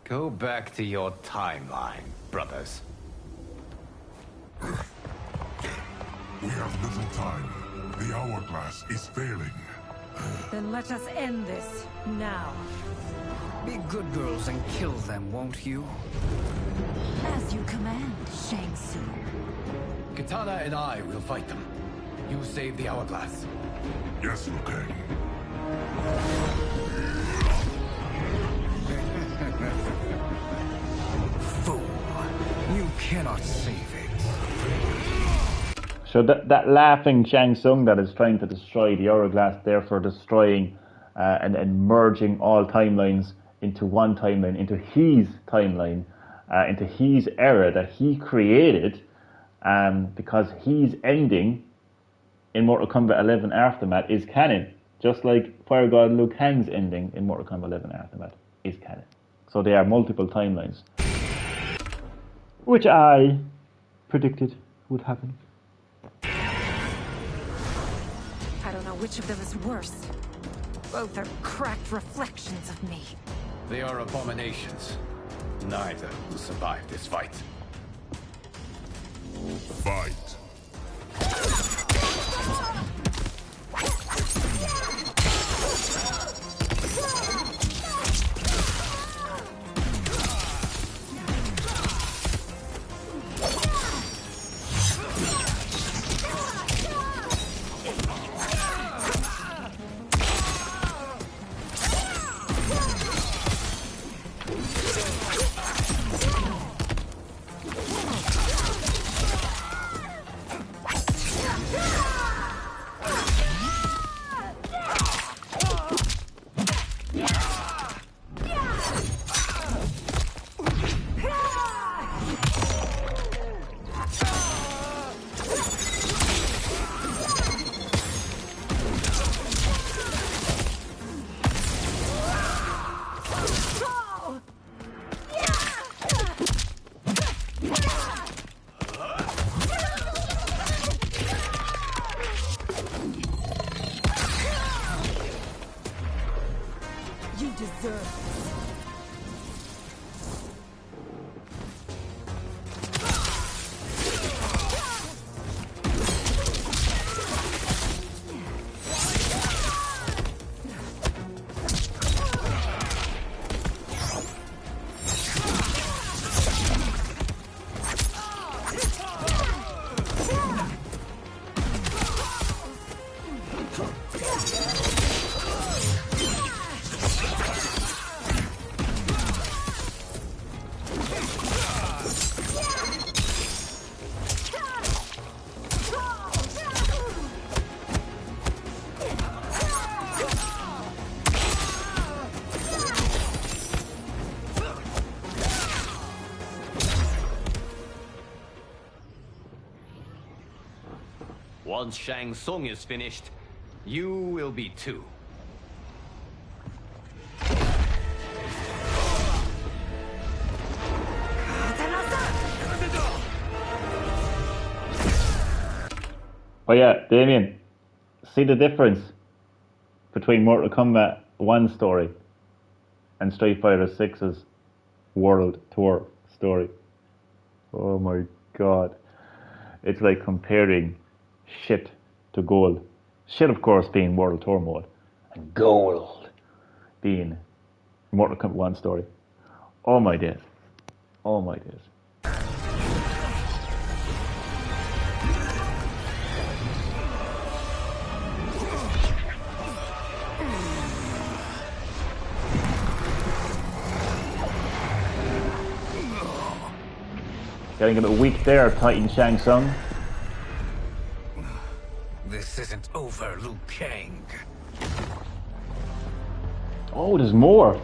Go back to your timeline, brothers. We have little time. The hourglass is failing. Then let us end this, now. Be good girls and kill them, won't you? As you command, Shang Tsung. Katana and I will fight them. You save the hourglass. Yes, Liu Kang. Fool. You cannot save it. So that laughing Shang Tsung that is trying to destroy the hourglass, therefore destroying and merging all timelines into one timeline, into his timeline, into his era that he created, because his ending in Mortal Kombat 11 Aftermath is canon, just like Fire God Liu Kang's ending in Mortal Kombat 11 Aftermath is canon. So there are multiple timelines, which I predicted would happen. I don't know which of them is worse. Both are cracked reflections of me. They are abominations. Neither will survive this fight. Fight. Once Shang Tsung is finished, you will be too. Oh yeah, Damien, see the difference between Mortal Kombat 1 story and Street Fighter 6's World Tour story. Oh my god. It's like comparing shit to gold. Shit, of course, being World Tour mode, and gold being Mortal Kombat 1 story. Oh my days. Oh my days. Getting a bit weak there, Titan Shang Tsung. This isn't over, Liu Kang. Oh, there's more.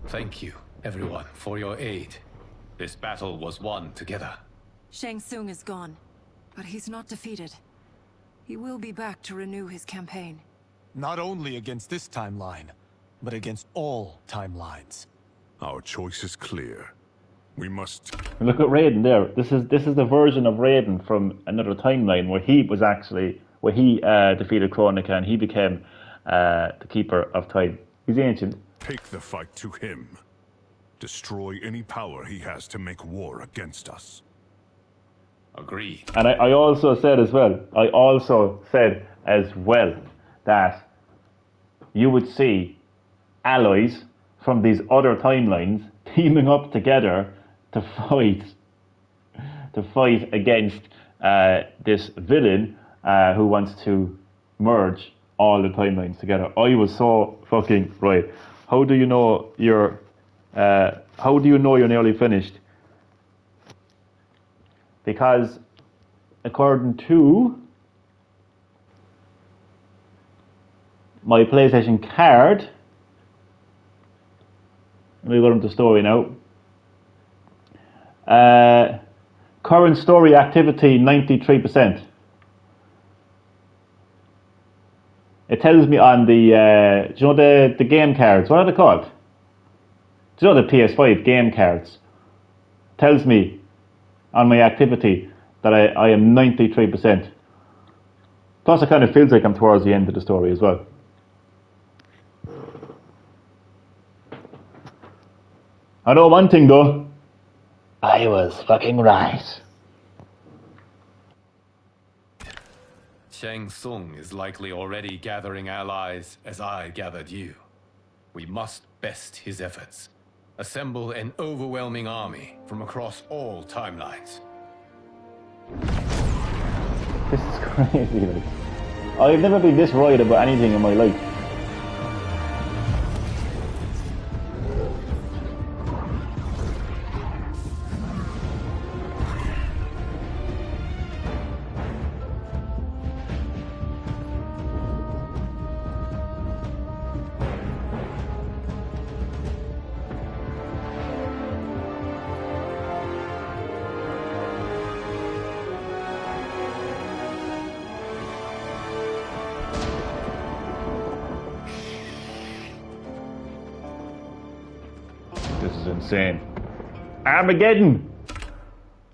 Thank you, everyone, for your aid. This battle was won together. Shang Tsung is gone, but he's not defeated. He will be back to renew his campaign. Not only against this timeline, but against all timelines. Our choice is clear. We must... Look at Raiden there. This is the version of Raiden from another timeline where he was actually... where he defeated Kronika and he became the Keeper of Time. He's ancient. Take the fight to him. Destroy any power he has to make war against us. Agreed. And I also said as well that you would see allies from these other timelines teaming up together to fight against this villain who wants to merge all the timelines together. I was so fucking right. How do you know you're nearly finished? Because according to my PlayStation card, let me go into the story now. Current story activity 93%. It tells me on the, do you know the game cards? What are they called? Do you know the PS5 game cards? It tells me on my activity that I am 93%. Plus it kind of feels like I'm towards the end of the story as well. I know one thing though. I was fucking right. Shang Tsung is likely already gathering allies as I gathered you. We must best his efforts. Assemble an overwhelming army from across all timelines. This is crazy, like. I've never been this right about anything in my life. This is insane. Armageddon!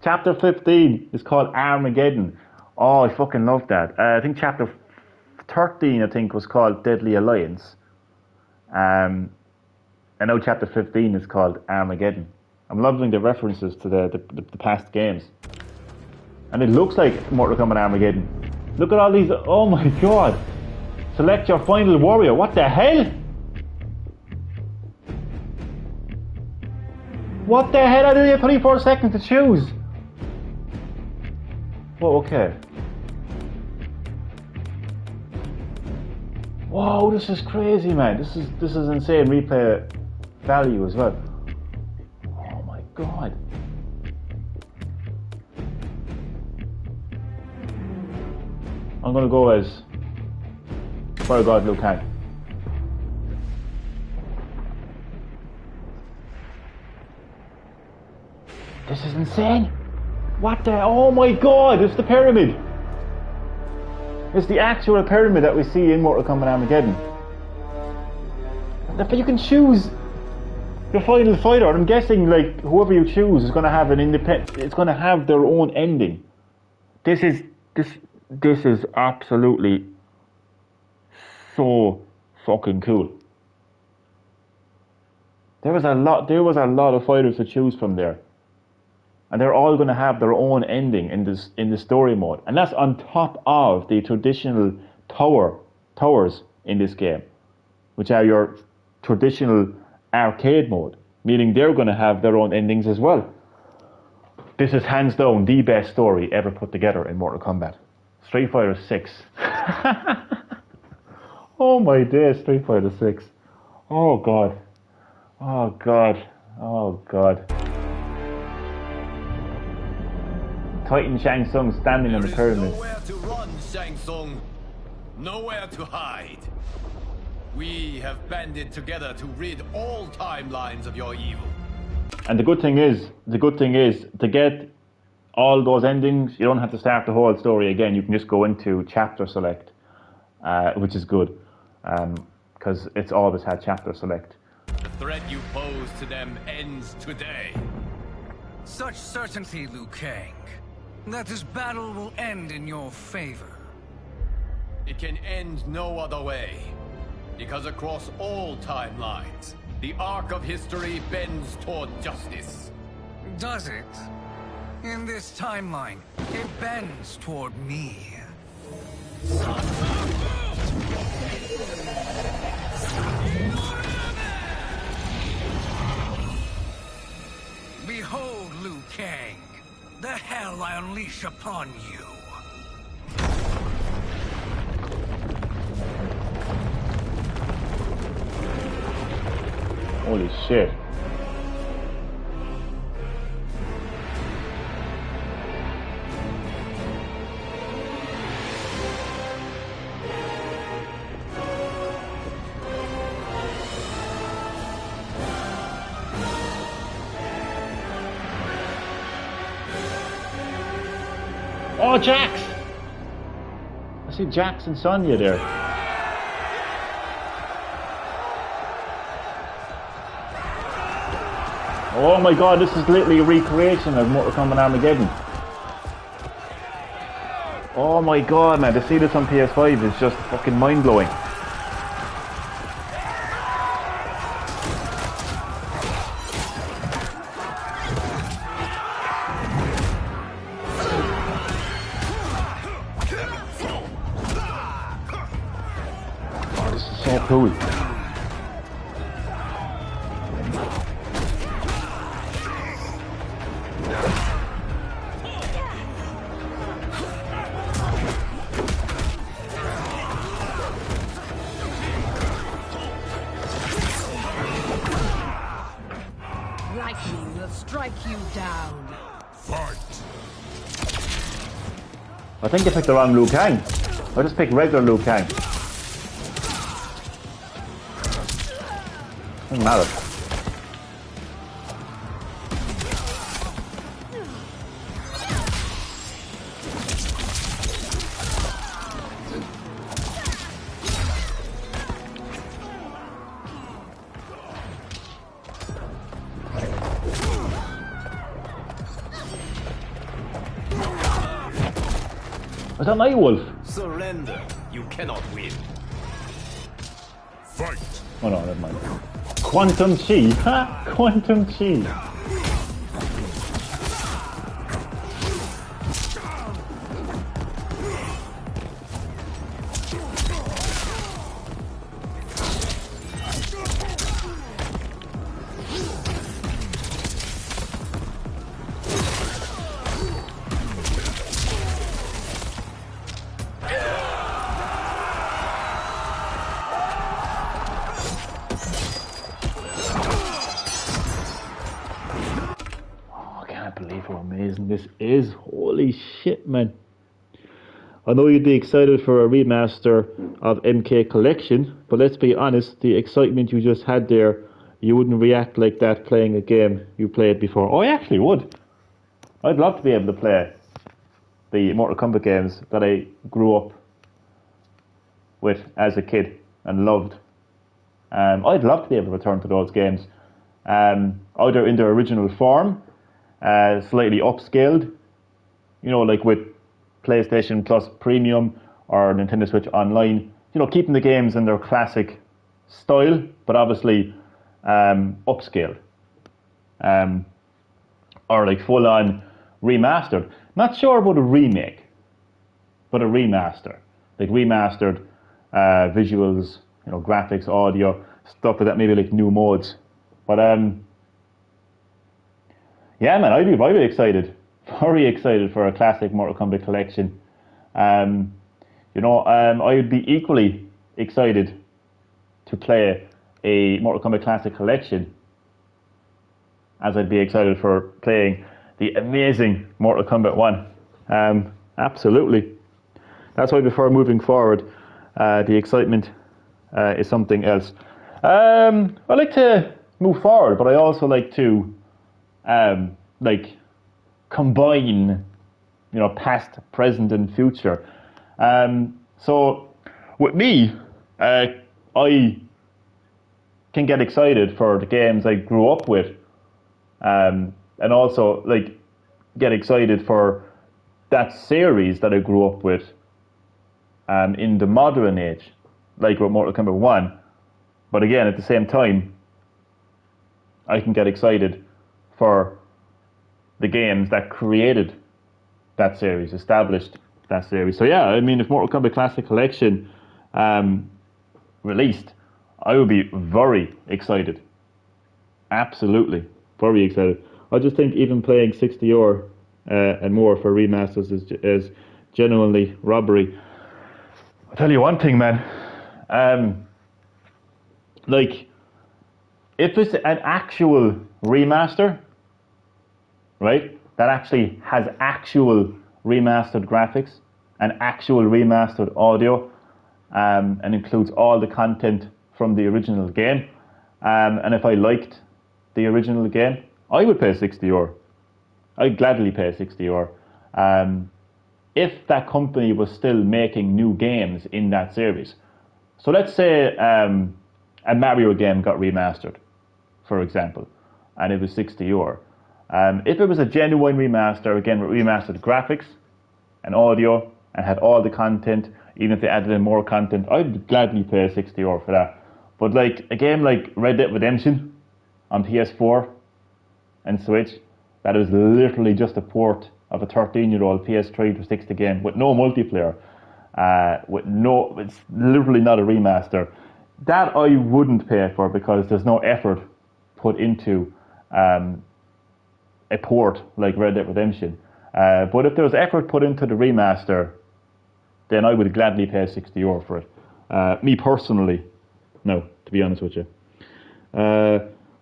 Chapter 15 is called Armageddon. Oh, I fucking love that. I think chapter 13, was called Deadly Alliance. And now chapter 15 is called Armageddon. I'm loving the references to the past games. And it looks like Mortal Kombat Armageddon. Look at all these, oh my god. Select your final warrior, what the hell? What the hell? I only have 24 seconds to choose. Oh, okay. Whoa, this is crazy, man. This is insane replay value as well. Oh my god. I'm gonna go as Fire God Liu Kang. This is insane. What the? Oh my god, it's the pyramid. It's the actual pyramid that we see in Mortal Kombat Armageddon. You can choose your final fighter. I'm guessing like whoever you choose is going to have an independent. It's going to have their own ending. This is absolutely so fucking cool. There was a lot of fighters to choose from there, and they're all going to have their own ending in the story mode, and that's on top of the traditional towers in this game, which are your traditional arcade mode, meaning they're going to have their own endings as well. This is hands down the best story ever put together in Mortal Kombat. Street Fighter 6. Oh my days, Street Fighter 6. Oh god. Oh god. Oh god. Titan Shang Tsung standing on the pyramid. Nowhere to run, Shang Tsung. Nowhere to hide. We have banded together to rid all timelines of your evil. And the good thing is, to get all those endings, you don't have to start the whole story again. You can just go into chapter select, which is good, because it's always had chapter select. The threat you pose to them ends today. Such certainty, Liu Kang, that this battle will end in your favor. It can end no other way, because across all timelines, the arc of history bends toward justice. Does it? In this timeline, it bends toward me. Behold, Liu Kang, the hell I unleash upon you. Holy shit. Oh, Jax! I see Jax and Sonya there. Oh my god, this is literally a recreation of Mortal Kombat Armageddon. Oh my god, man, to see this on PS5 is just fucking mind-blowing. Oh, this is so cool. Lightning will strike you down. Fight! I think I picked the wrong Liu Kang. I just picked regular Liu Kang. Doesn't matter. Was that Nightwolf? Surrender. You cannot win. Fight! Oh no, never mind. Quantum Chi! Ha! Quantum Chi! How amazing this is. Holy shit, man. I know you'd be excited for a remaster of MK Collection, but let's be honest, the excitement you just had there, you wouldn't react like that playing a game you played before. Oh, I actually would. I'd love to be able to play the Mortal Kombat games that I grew up with as a kid and loved. I'd love to be able to return to those games, either in their original form, slightly upscaled, you know, like with PlayStation Plus Premium or Nintendo Switch Online, you know, keeping the games in their classic style, but obviously upscaled, or like full-on remastered. Not sure about a remake, but a remaster, like remastered visuals, you know, graphics, audio, stuff like that, maybe like new modes. But yeah, man, I'd be very excited, very excited for a classic Mortal Kombat collection. You know, I would be equally excited to play a Mortal Kombat Classic collection as I'd be excited for playing the amazing Mortal Kombat 1. Absolutely. That's why before moving forward, the excitement is something else. I like to move forward, but I also like to like combine, you know, past, present, and future. So with me, I can get excited for the games I grew up with, and also like get excited for that series that I grew up with in the modern age, like with Mortal Kombat 1. But again, at the same time, I can get excited for the games that created that series, established that series. So yeah, I mean, if Mortal Kombat Classic Collection released, I would be very excited. Absolutely, very excited. I just think even playing €60 and more for remasters is genuinely robbery. I'll tell you one thing, man. Like, if it's an actual remaster, right, that actually has actual remastered graphics and actual remastered audio, and includes all the content from the original game, and if I liked the original game, I would pay €60. I'd gladly pay €60. If that company was still making new games in that series. So let's say a Mario game got remastered, for example, and it was €60. If it was a genuine remaster, again with remastered graphics and audio, and had all the content, even if they added in more content, I'd gladly pay €60 for that. But like a game like Red Dead Redemption on PS4 and Switch, that is literally just a port of a 13-year-old PS3 to 60 game with no multiplayer, it's literally not a remaster. That I wouldn't pay for because there's no effort put into a port like Red Dead Redemption. But if there was effort put into the remaster, then I would gladly pay €60 for it. Me personally, no, to be honest with you.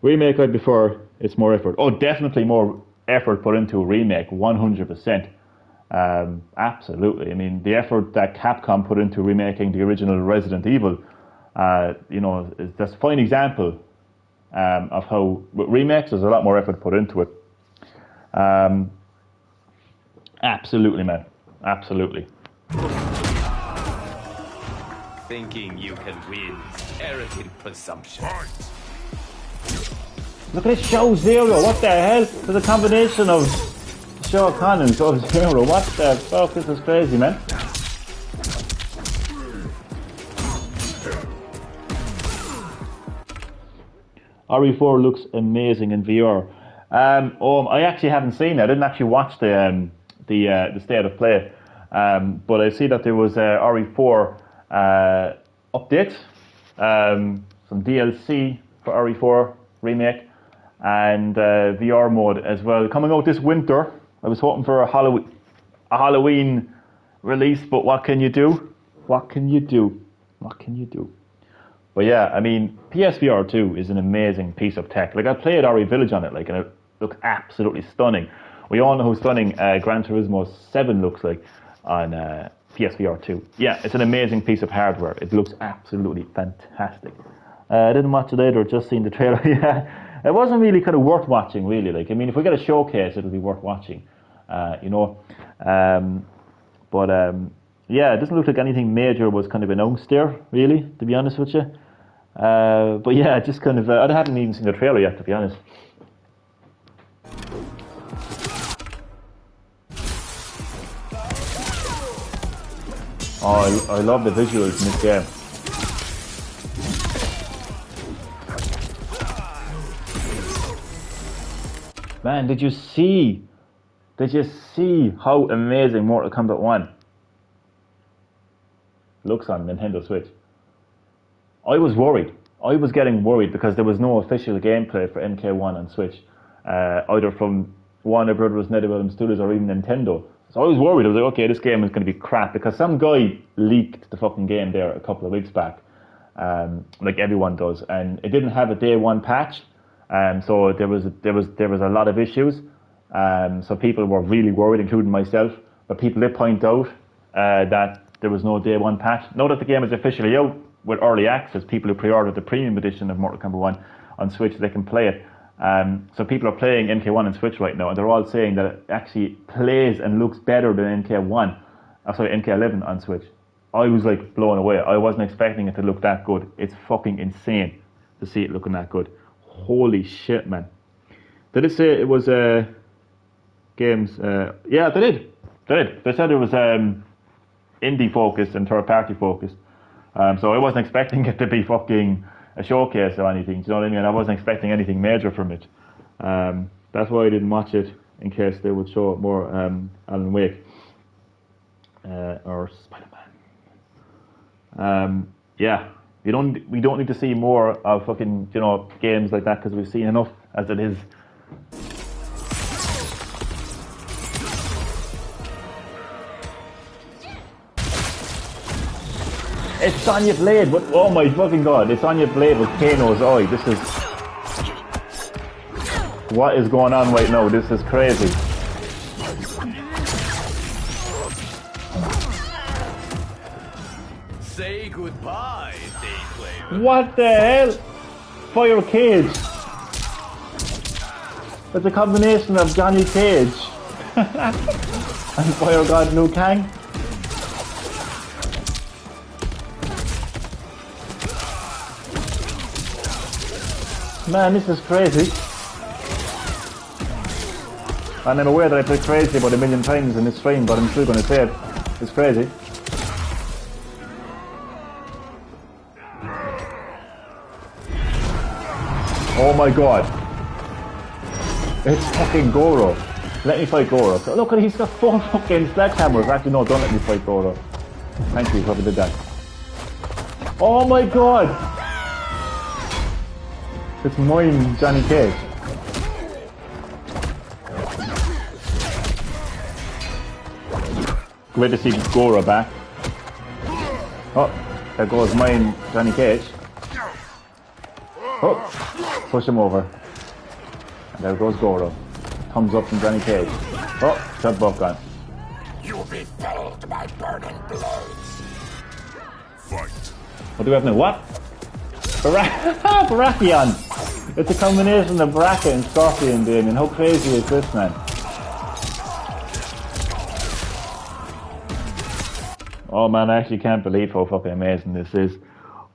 Remake, I'd prefer it's more effort. Oh, definitely more effort put into a remake, 100%. Absolutely. I mean, the effort that Capcom put into remaking the original Resident Evil, you know, that's a fine example of how with remakes there's a lot more effort put into it. Absolutely, man. Absolutely. Thinking you can win. Arrogant presumption. Look at this Sub-Zero. What the hell? There's a combination of Shao Kahn and Sub-Zero. What the fuck? This is crazy, man. RE4 looks amazing in VR. I actually haven't seen it. I didn't actually watch the state of play, but I see that there was RE4 updates, some DLC for RE4 remake, and VR mode as well coming out this winter. I was hoping for a Halloween release, but what can you do? What can you do? What can you do? But yeah, I mean, PSVR 2 is an amazing piece of tech. Like, I played RE Village on it, like, and it looks absolutely stunning. We all know how stunning Gran Turismo 7 looks like on PSVR 2. Yeah, it's an amazing piece of hardware. It looks absolutely fantastic. I didn't watch it either, just seen the trailer. Yeah, it wasn't really kind of worth watching, really. Like, I mean, if we get a showcase, it'll be worth watching. you know. Yeah, it doesn't look like anything major was kind of announced there, really, to be honest with you. But yeah, just kind of, I haven't even seen the trailer yet, to be honest. Oh, I love the visuals in this game. Man, did you see how amazing Mortal Kombat 1 looks on Nintendo Switch? I was worried. I was getting worried because there was no official gameplay for MK1 on Switch, either from Warner Brothers, NetherRealm Studios, or even Nintendo. So I was worried. I was like, okay, this game is going to be crap, because some guy leaked the fucking game there a couple of weeks back, like everyone does, and it didn't have a day one patch, so there was a lot of issues. So people were really worried, including myself. But people did point out that there was no day one patch. Now that the game is officially out with early access, people who pre-ordered the premium edition of Mortal Kombat 1 on Switch, they can play it. So people are playing MK1 on Switch right now, and they're all saying that it actually plays and looks better than MK11 on Switch. I was like blown away. I wasn't expecting it to look that good. It's fucking insane to see it looking that good. Holy shit, man. Did it say it was games? Yeah, they did. They said it was indie focused and third party focused. So I wasn't expecting it to be fucking a showcase or anything. Do you know what I mean? I wasn't expecting anything major from it. That's why I didn't watch it, in case they would show more Alan Wake or Spider-Man. Yeah, we don't need to see more of fucking, you know, games like that, because we've seen enough as it is. It's Sonya Blade, but oh my fucking god, it's Sonya Blade with Kano's eye. This is... what is going on right now? This is crazy. Say goodbye, Dayblazer. What the hell? Fire Cage. It's a combination of Johnny Cage and Fire God Liu Kang. Man, this is crazy. And I'm aware that I played crazy about 1,000,000 times in this stream, but I'm still going to say it. It's crazy. Oh my god. It's fucking Goro. Let me fight Goro. So look at, he's got 4 fucking sledgehammers. Actually, no, don't let me fight Goro. Thank you, whoever did that. Oh my god. It's mine, Johnny Cage. Great to see Goro back. Oh, there goes mine, Johnny Cage. Oh, push him over. And there goes Goro. Thumbs up from Johnny Cage. Oh, shut buck on. You'll be felled by burning blades. Fight. What do we have now? What? Baratheon! It's a combination of Baraka and Scorpion, Damien. How crazy is this, man? Oh man, I actually can't believe how fucking amazing this is.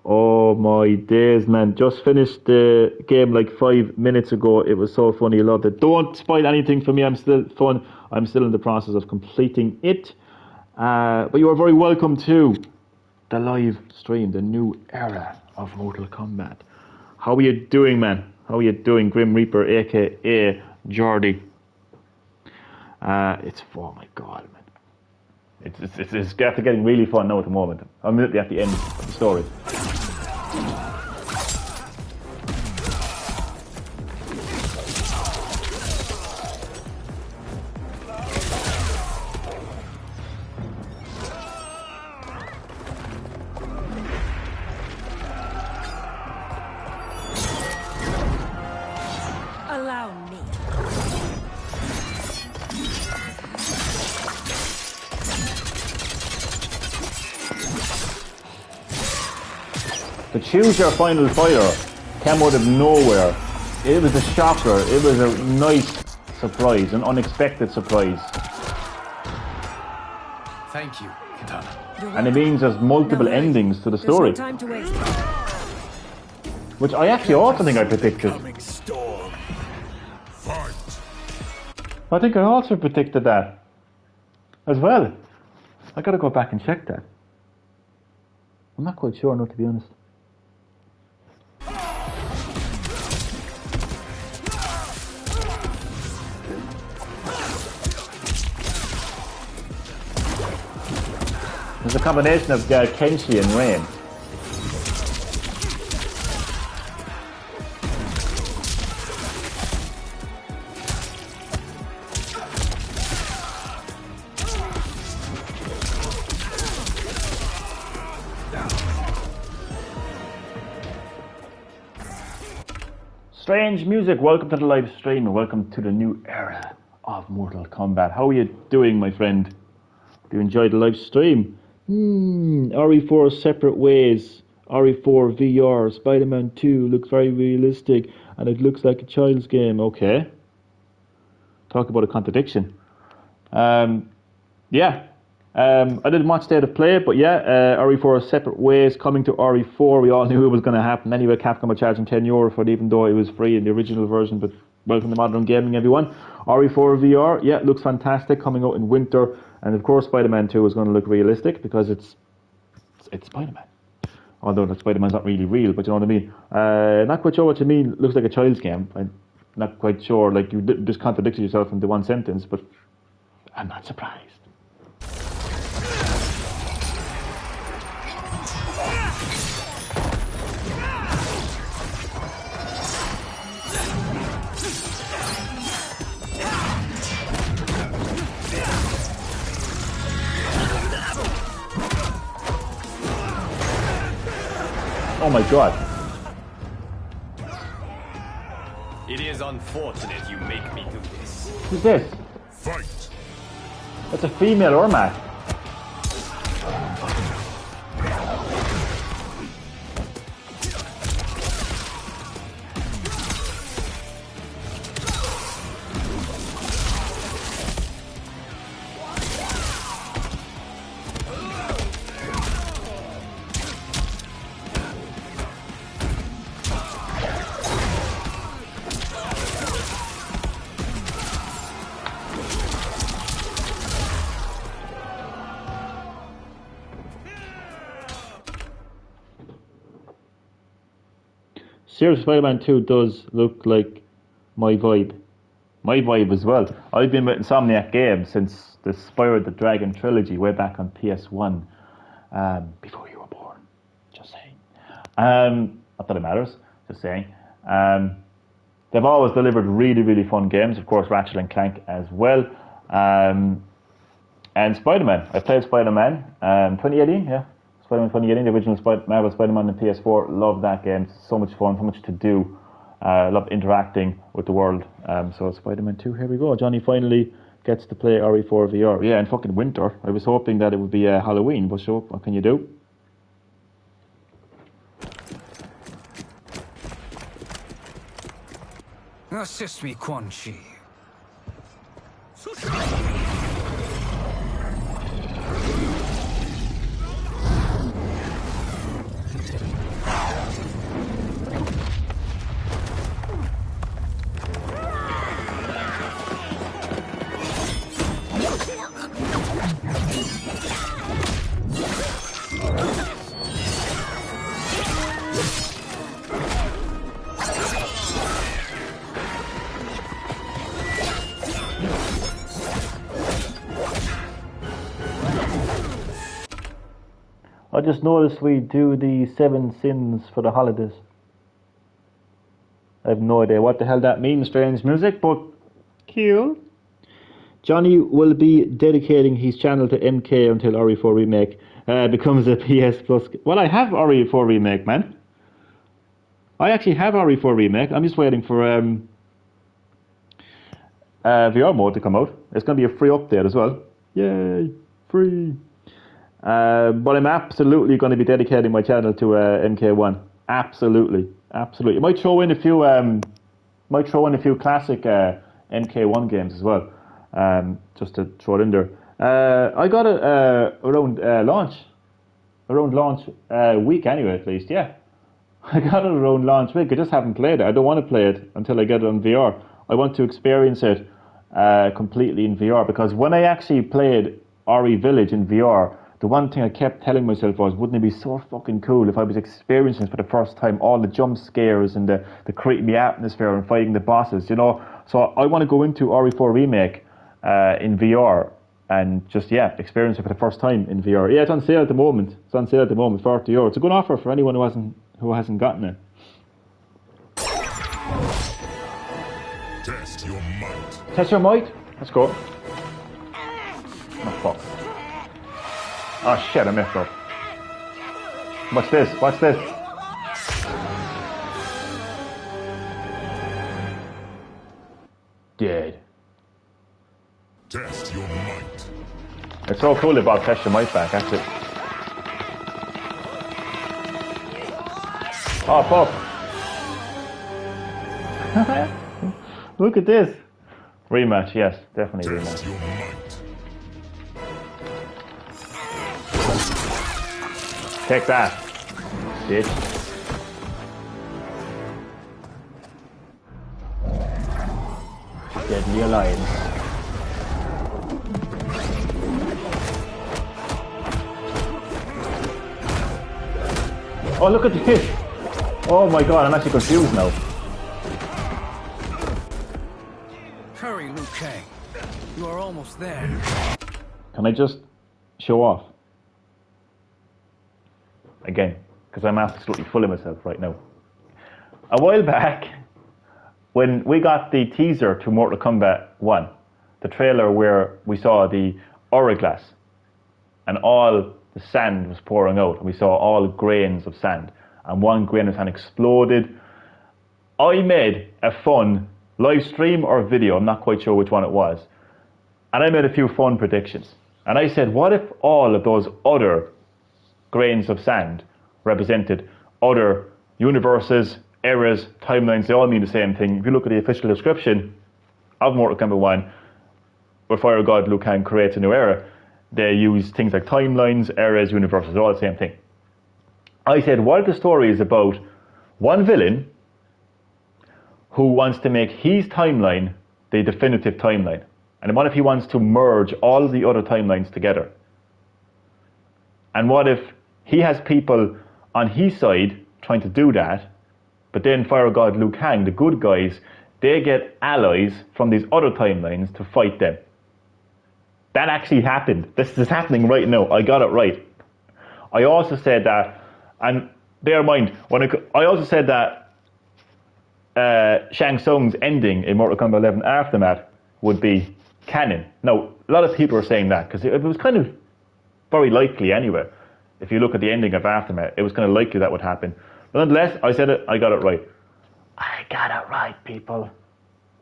Oh my days, man. Just finished the game like 5 minutes ago. It was so funny, I loved it. Don't spoil anything for me, I'm still fun. I'm still in the process of completing it. But you are very welcome to the live stream, the new era of Mortal Kombat. How are you doing, man? How are you doing, Grim Reaper, aka Jordy? It's, oh my god, man. It's after getting really fun now at the moment. I'm literally at the end of the story. Allow me. The Choose Your Final Fighter came out of nowhere. It was a shocker. It was a nice surprise, an unexpected surprise. Thank you, Kitana. And it means there's multiple endings to the story. There's no time to waste. Which I actually also think I predicted. I think I also predicted that as well. I gotta go back and check that. I'm not quite sure, no, to be honest. There's a combination of Kenshi and Rain. Strange music, welcome to the live stream and welcome to the new era of Mortal Kombat. How are you doing, my friend? Do you enjoy the live stream? RE4 separate ways. RE4 VR, Spider-Man 2 looks very realistic and it looks like a child's game. Okay. Talk about a contradiction. I didn't watch State of Play, but yeah, RE4 separate ways coming to RE4. We all knew it was going to happen anyway. Capcom were charging €10 for it, even though it was free in the original version. But welcome to Modern Gaming, everyone. RE4 VR, yeah, looks fantastic, coming out in winter. And of course, Spider-Man 2 is going to look realistic because it's Spider-Man. Although that Spider-Man's not really real, but you know what I mean. Not quite sure what you mean. Looks like a child's game. I'm not quite sure. Like you just contradicted yourself into one sentence, but I'm not surprised. Oh my god. It is unfortunate you make me do this. Who's this? Fight! That's a female Ormac. Seriously, Spider-Man 2 does look like my vibe. My vibe as well. I've been with Insomniac Games since the Spyro the Dragon trilogy way back on PS1. Before you were born. Just saying. Not that it matters. Just saying. They've always delivered really, really fun games. Of course, Ratchet and Clank as well. And Spider-Man. I played Spider-Man 2018, yeah. Spider-Man 2018, the original Marvel Spider-Man on PS4. Love that game. It's so much fun, so much to do. Love interacting with the world. So Spider-Man 2, here we go. Johnny finally gets to play RE4 VR. Yeah, in fucking winter. I was hoping that it would be Halloween, but sure, what can you do? Assist me, Quan Chi. I just noticed we do the 7 sins for the holidays. I have no idea what the hell that means, strange music, but cool. Johnny will be dedicating his channel to MK until RE4 Remake becomes a PS Plus. Well, I have RE4 Remake, man. I actually have RE4 Remake. I'm just waiting for VR mode to come out. It's going to be a free update as well. Yay, free. But I'm absolutely going to be dedicating my channel to MK1. Absolutely, absolutely. Might throw in a few classic MK1 games as well. Just to throw it in there. I got it around launch week anyway, at least, yeah. I got it around launch week. I just haven't played it. I don't want to play it until I get it on VR. I want to experience it completely in VR, because when I actually played RE Village in VR, the one thing I kept telling myself was, wouldn't it be so fucking cool if I was experiencing this for the first time, all the jump scares and the creepy atmosphere and fighting the bosses, you know? So I want to go into RE4 Remake in VR and just, experience it for the first time in VR. Yeah, it's on sale at the moment. It's on sale at the moment, €40. It's a good offer for anyone who hasn't gotten it. Test your might. Test your might? Let's go. Oh, fuck. Oh, shit, I messed up. What's this? What's this? Dead. Test your might. It's so cool about Test Your Might back, actually. Oh, fuck. Look at this. Rematch, yes, definitely rematch. Take that, bitch. Deadly Alliance. Oh, look at this. Oh my god, I'm actually confused now. Hurry, Liu Kang. You are almost there. Can I just show off? Again, because I'm absolutely full of myself right now. A while back, when we got the teaser to Mortal Kombat 1, the trailer where we saw the hourglass and all the sand was pouring out, and we saw all grains of sand, and one grain of sand exploded. I made a fun live stream or video, I'm not quite sure which one it was, and I made a few fun predictions. And I said, what if all of those other grains of sand represented other universes, eras, timelines? They all mean the same thing. If you look at the official description of Mortal Kombat 1, where Fire God Liu Kang creates a new era, they use things like timelines, eras, universes, they're all the same thing. I said, what if the story is about one villain who wants to make his timeline the definitive timeline? And what if he wants to merge all the other timelines together? And what if he has people on his side trying to do that, but then Fire God Liu Kang, the good guys, they get allies from these other timelines to fight them? That actually happened. This is happening right now. I got it right. I also said that, and bear in mind, I also said that Shang Tsung's ending in Mortal Kombat 11 Aftermath would be canon. Now, a lot of people are saying that, because it was kind of very likely anyway. If you look at the ending of Aftermath, it was kind of likely that would happen. But nonetheless, I said it, I got it right. I got it right, people.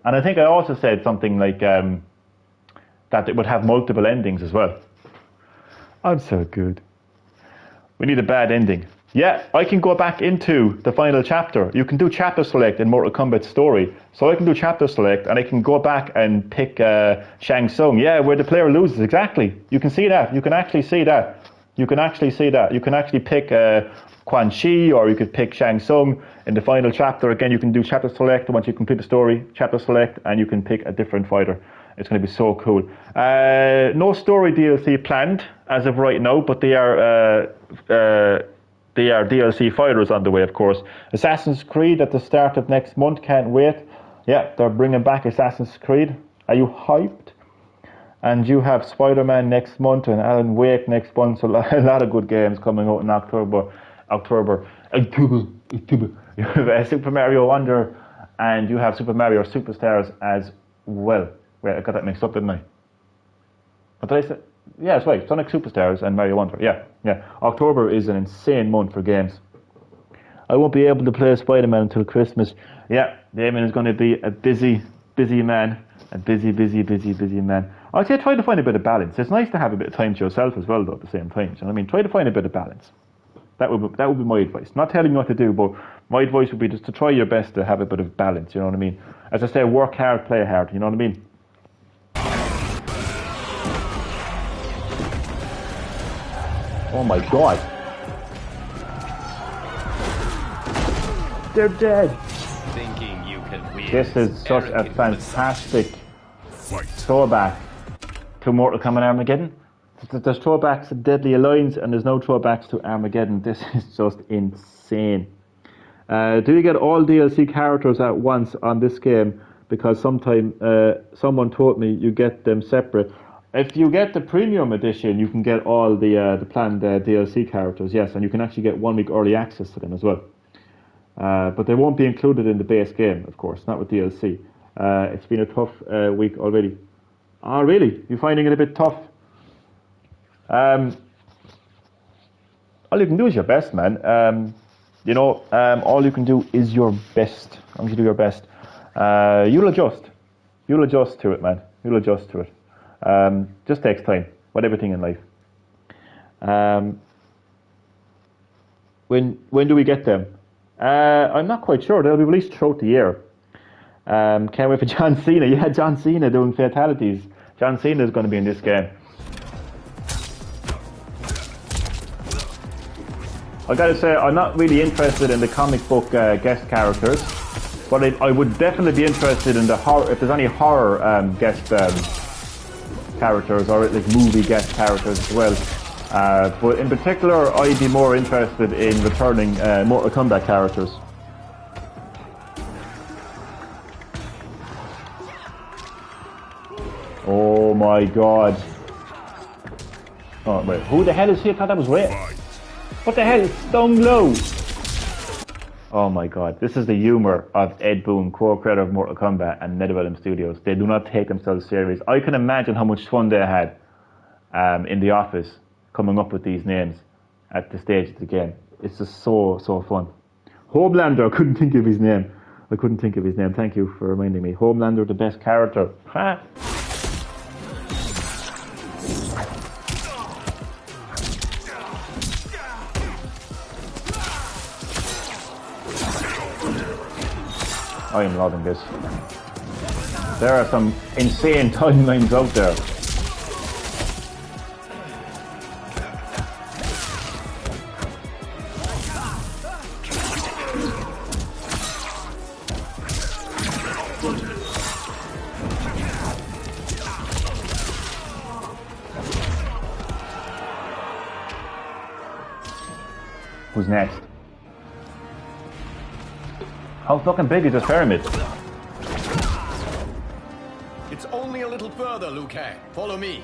And I think I also said something like that it would have multiple endings as well. I'm so good. We need a bad ending. Yeah, I can go back into the final chapter. You can do chapter select in Mortal Kombat story. So I can do chapter select and I can go back and pick Shang Tsung. Yeah, where the player loses, exactly. You can see that. You can actually see that. You can actually see that. You can actually pick Quan Chi, or you could pick Shang Tsung in the final chapter. Again, you can do chapter select once you complete the story, chapter select, and you can pick a different fighter. It's going to be so cool. No story DLC planned as of right now, but they are DLC fighters on the way, of course. Assassin's Creed at the start of next month, can't wait. Yeah, they're bringing back Assassin's Creed. Are you hyped? And you have Spider-Man next month and Alan Wake next month, so a lot of good games coming out in October. You have Super Mario Wonder, and you have Super Mario Superstars as well. Wait, I got that mixed up, didn't I? What did I say? Yeah, that's right. Sonic Superstars and Mario Wonder. Yeah. October is an insane month for games. I won't be able to play Spider-Man until Christmas. Yeah, Damien is going to be a busy man. A busy man. I'd say try to find a bit of balance. It's nice to have a bit of time to yourself as well, though, at the same time. So, I mean, try to find a bit of balance. That would be my advice. Not telling you what to do, but my advice would be just to try your best to have a bit of balance. You know what I mean? As I say, work hard, play hard. You know what I mean? Oh my god! They're dead. Thinking you can win. This is such a fantastic throwback to Mortal Kombat Armageddon. There's throwbacks to Deadly Alliance and there's no throwbacks to Armageddon. This is just insane. Do you get all DLC characters at once on this game? Because sometime someone told me you get them separate. If you get the premium edition, you can get all the planned DLC characters, yes, and you can actually get 1 week early access to them as well. But they won't be included in the base game, of course, not with DLC. It's been a tough week already. Oh, really? You're finding it a bit tough? All you can do is your best, man. All you can do is your best. As long as you do your best. You'll adjust. You'll adjust to it, man. You'll adjust to it. Just takes time, with everything in life. When do we get them? I'm not quite sure. They'll be released throughout the year. Can't wait for John Cena. Yeah, John Cena doing fatalities. John Cena is going to be in this game. I gotta say, I'm not really interested in the comic book guest characters, but I would definitely be interested in the horror, if there's any horror guest characters or like movie guest characters as well. But in particular, I'd be more interested in returning Mortal Kombat characters. Oh my god. Oh wait, who the hell is he? I thought that was Ray. What the hell? Stone Low! Oh my god, this is the humour of Ed Boon, co-creator of Mortal Kombat and NetherRealm Studios. They do not take themselves serious. I can imagine how much fun they had in the office coming up with these names at the stage of the game. It's just so fun. Homelander, I couldn't think of his name. Thank you for reminding me. Homelander, the best character. Ha! I am loving this. There are some insane timelines out there. Who's next? How fucking big is this pyramid? It's only a little further, Liu Kang. Follow me.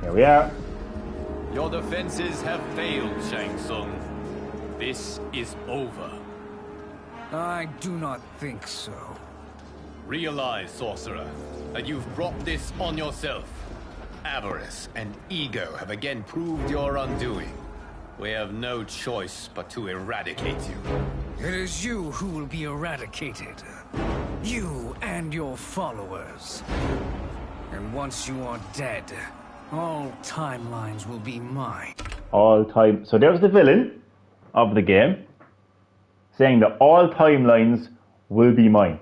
Here we are. Your defenses have failed, Shang Tsung. This is over. I do not think so. Realize, sorcerer, that you've brought this on yourself. Avarice and ego have again proved your undoing. We have no choice but to eradicate you. It is you who will be eradicated. You and your followers. And once you are dead, all timelines will be mine. All time. So there's the villain of the game saying that all timelines will be mine.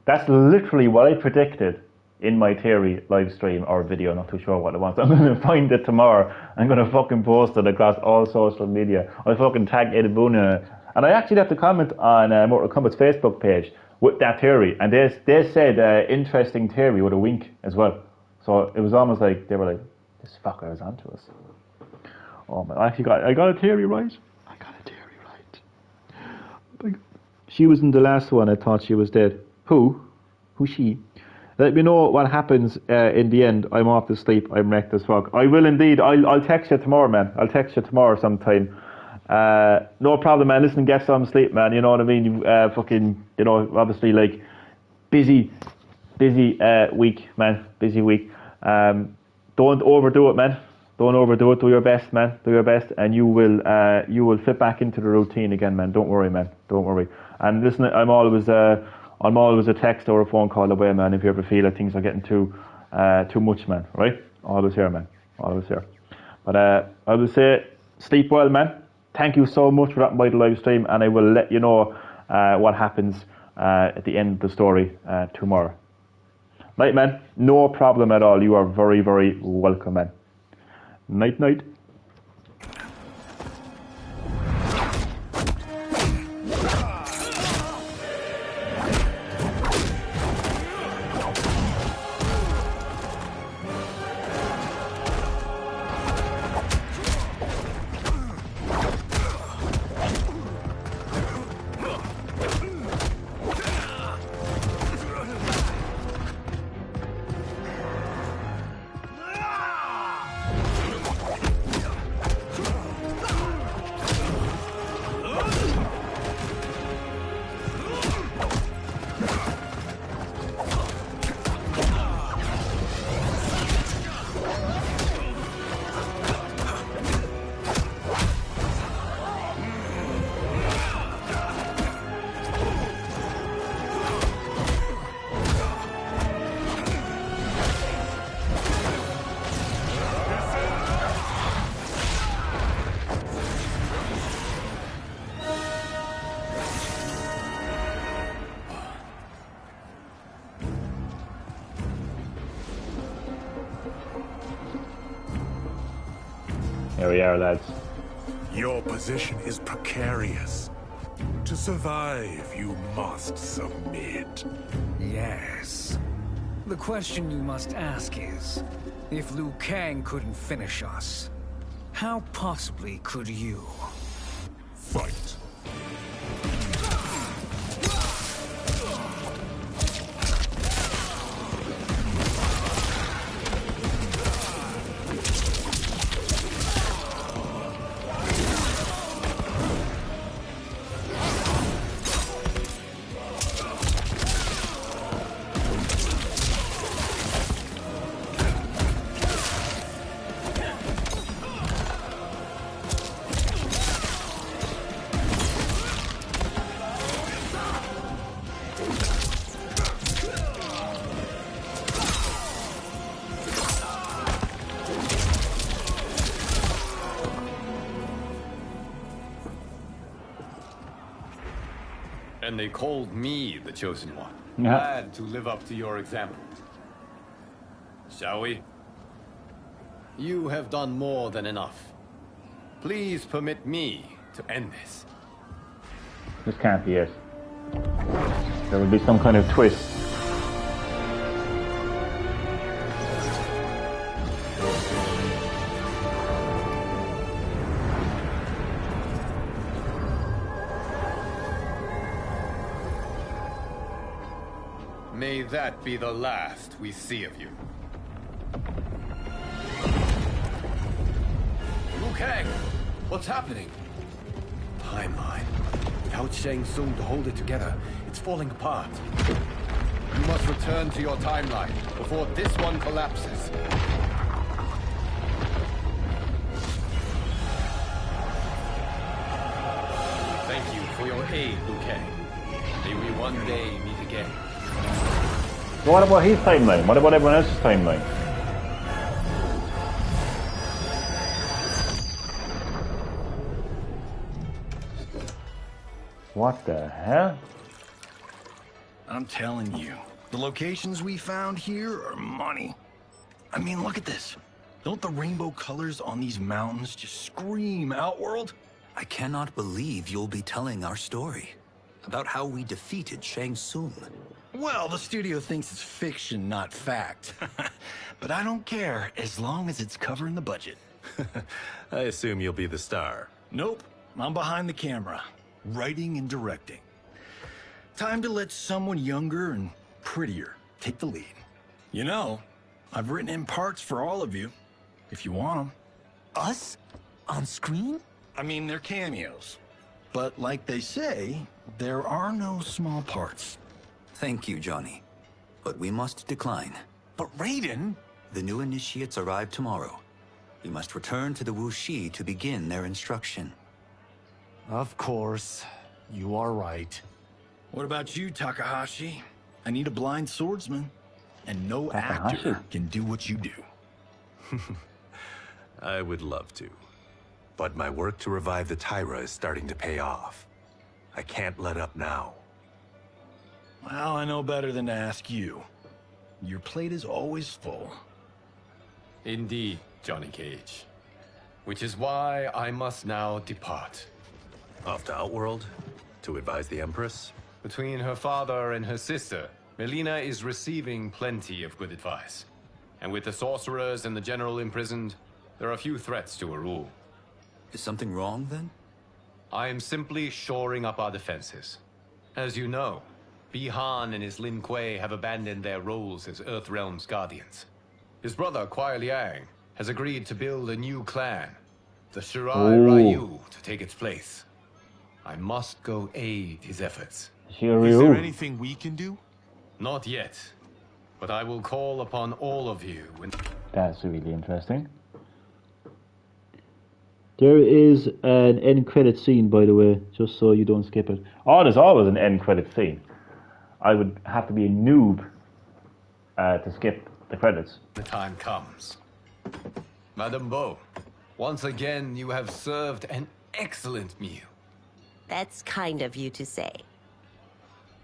That's literally what I predicted in my theory live stream or video, not too sure what it was. I'm going to find it tomorrow. I'm going to fucking post it across all social media. I'll fucking tag Ed Boon in it. And I actually left a comment on Mortal Kombat's Facebook page with that theory. And they said interesting theory with a wink as well. So it was almost like they were like, this fucker is onto us. Oh man, I got a theory right. I got a theory right. She was in the last one. I thought she was dead. Who's she? Let me know what happens in the end. I'm off to sleep. I'm wrecked as fuck. I will indeed. I'll text you tomorrow, man. I'll text you tomorrow sometime. No problem, man. Listen, get some sleep, man. You know what I mean? Fucking, you know, obviously, like, busy week, man. Busy week. Don't overdo it, man. Don't overdo it. Do your best, man. Do your best, and you will fit back into the routine again, man. Don't worry, man. Don't worry. And listen, I'm always a text or a phone call away, man. If you ever feel that things are getting too much, man. Right? Always here, man. Always here. But I will say, sleep well, man. Thank you so much for that by the live stream, and I will let you know what happens at the end of the story tomorrow. Right, man. No problem at all. You are very, very welcome, man. Night, night. Here we are, lads. Your position is precarious. To survive, you must submit. Yes. The question you must ask is, if Liu Kang couldn't finish us, how possibly could you? Fight. And they called me the Chosen One. Yeah. Glad to live up to your example. Shall we? You have done more than enough. Please permit me to end this. This can't be it. There will be some kind of twist. May that be the last we see of you. Liu Kang! What's happening? Timeline. Without Shang Tsung to hold it together, it's falling apart. You must return to your timeline before this one collapses. Thank you for your aid, Liu Kang. May we one day meet again. What about his timeline? What about everyone else's timeline? What the hell? I'm telling you, the locations we found here are money. I mean, look at this. Don't the rainbow colors on these mountains just scream Outworld? I cannot believe you'll be telling our story about how we defeated Shang Tsung. Well, the studio thinks it's fiction, not fact. But I don't care, as long as it's covering the budget. I assume you'll be the star. Nope, I'm behind the camera, writing and directing. Time to let someone younger and prettier take the lead. You know, I've written in parts for all of you, if you want them. Us? On screen? I mean, they're cameos. But like they say, there are no small parts. Thank you, Johnny. But we must decline. But Raiden? The new initiates arrive tomorrow. You must return to the Wuxi to begin their instruction. Of course. You are right. What about you, Takahashi? I need a blind swordsman. And no actor can do what you do. I would love to. But my work to revive the Tyra is starting to pay off. I can't let up now. Well, I know better than to ask you. Your plate is always full. Indeed, Johnny Cage. Which is why I must now depart. Off to Outworld? To advise the Empress? Between her father and her sister, Melina is receiving plenty of good advice. And with the sorcerers and the general imprisoned, there are few threats to her rule. Is something wrong, then? I am simply shoring up our defenses. As you know, Bi-Han and his Lin Kuei have abandoned their roles as Earthrealm's guardians. His brother, Kuai Liang, has agreed to build a new clan, the Shirai Ryu, to take its place. I must go aid his efforts. Is there anything we can do? Not yet, but I will call upon all of you when... That's really interesting. There is an end credit scene, by the way, just so you don't skip it. Oh, there's always an end credit scene. I would have to be a noob to skip the credits. The time comes. Madame Beau, once again you have served an excellent meal. That's kind of you to say.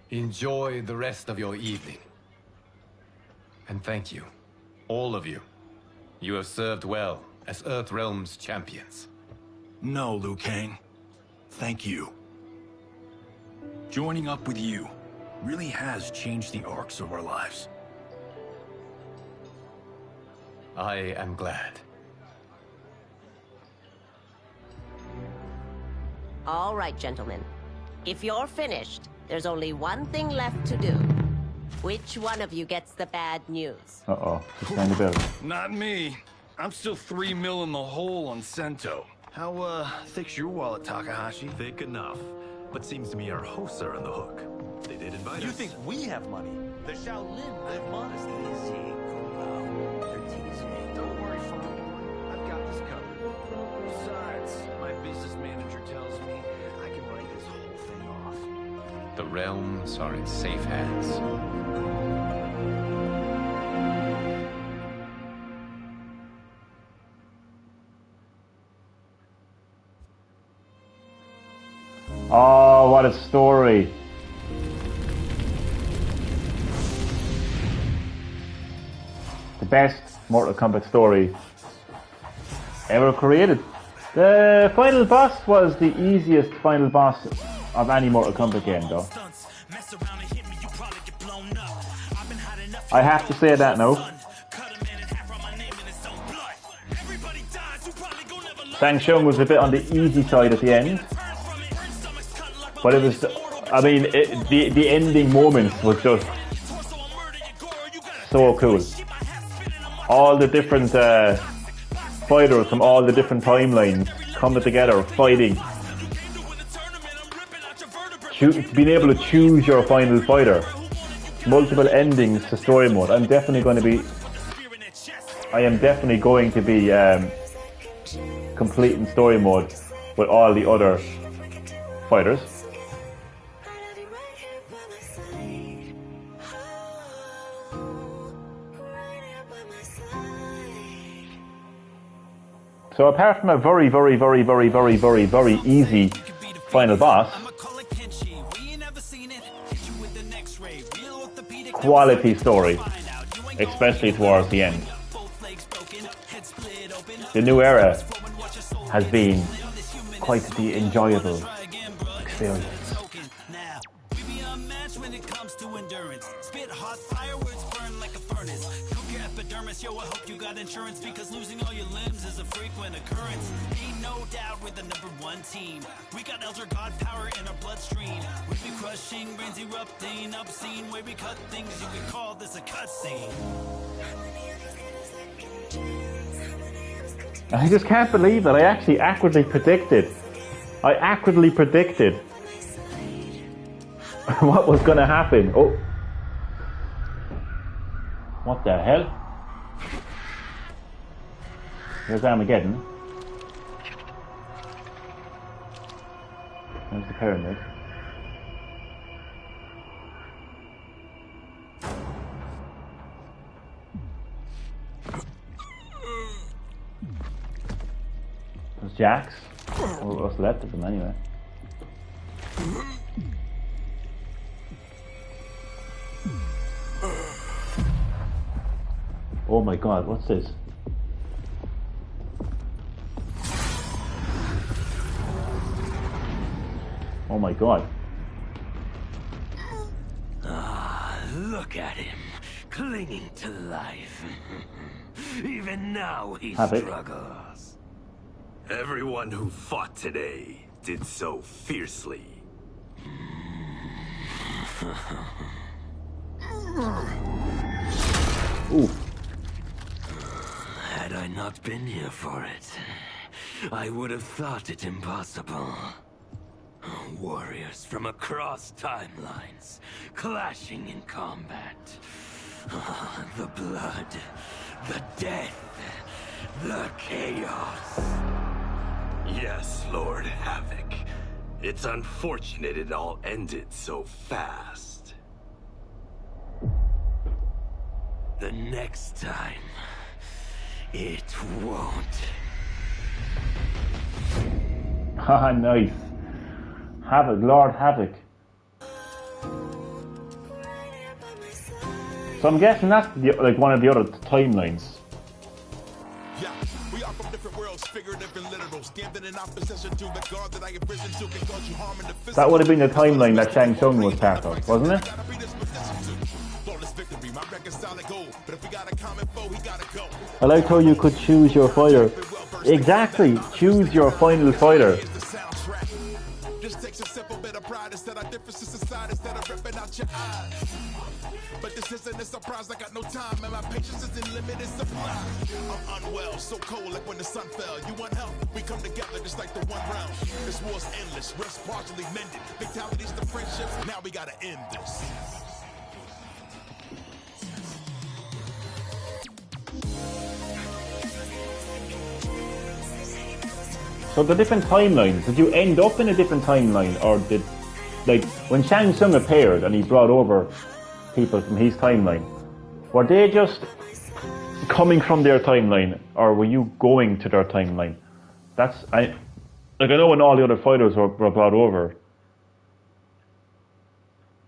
Enjoy the rest of your evening. And thank you, all of you. You have served well as Earthrealm's champions. No, Liu Kang. Thank you. Joining up with you really has changed the arcs of our lives. I am glad. All right, gentlemen. If you're finished, there's only one thing left to do. Which one of you gets the bad news? Uh-oh, just kind of bill. Not me. I'm still 3 mil in the hole on Sento. How, thick's your wallet, Takahashi? Thick enough. But seems to me our hosts are on the hook. They did invite us. You think we have money? The Shaolin live modestly. They're teasing. Don't worry, Father. I've got this covered. Besides, my business manager tells me I can write this whole thing off. The realms are in safe hands. Oh, what a story. The best Mortal Kombat story ever created. The final boss was the easiest final boss of any Mortal Kombat game, though. I have to say that now. Shang Tsung was a bit on the easy side at the end. But it was, I mean, the ending moments was just so cool. All the different fighters from all the different timelines coming together, fighting. Being able to choose your final fighter. Multiple endings to story mode. I am definitely going to be completing story mode with all the other fighters. So apart from a very, very, very, very, very, very, very easy final boss, quality story, especially towards the end. The new era has been quite the enjoyable experience. Yo, I hope you got insurance because losing all your limbs is a frequent occurrence. Ain't no doubt we're the #1 team. We got Elder God power in our bloodstream. We be crushing, brains erupting, obscene way we cut things. You could call this a cutscene. I just can't believe that I actually accurately predicted. What was going to happen. Oh. What the hell? Here's Armageddon. There's the pyramid. There's Jax. Or what's left of them anyway. Oh my god, what's this? Oh my god. Ah, look at him, clinging to life. Even now he struggles. Everyone who fought today did so fiercely. Ooh. Had I not been here for it, I would have thought it impossible. Warriors from across timelines, clashing in combat. The blood, the death, the chaos. Yes, Lord Havoc. It's unfortunate it all ended so fast. The next time, it won't. Haha, nice. Havoc, Lord Havoc. So I'm guessing that's like one of the other timelines. Yeah, we are from different worlds, figurative and literal, standing in opposition to the God that I have risen to can cause you harm in the physical. That would have been the timeline that Shang Tsung was part of, wasn't it? I like how you could choose your fighter. Exactly, choose your final fighter. Just takes a simple bit of pride instead of differences aside, instead of ripping out your eyes. But this isn't a surprise, I got no time, and my patience is in limited supply. I'm unwell, so cold like when the sun fell. You want help? We come together just like the one round. This war's endless, rest partially mended. Fatalities to friendships, now we gotta end this. So the different timelines, did you end up in a different timeline, or did, like, when Shang Tsung appeared and he brought over people from his timeline, were they just coming from their timeline, or were you going to their timeline? I know when all the other fighters were brought over.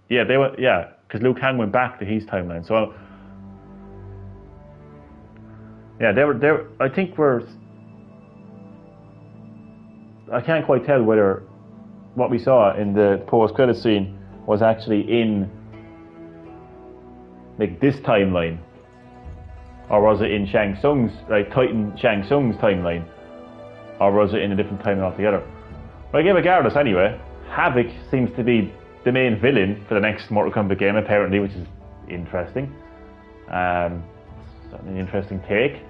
Yeah, because Liu Kang went back to his timeline. So yeah, they were. I think I can't quite tell whether what we saw in the post-credit scene was actually in like this timeline, or was it in Shang Tsung's, like Titan Shang Tsung's timeline, or was it in a different timeline altogether? But again, regardless, anyway, Havoc seems to be the main villain for the next Mortal Kombat game, apparently, which is interesting. An interesting take.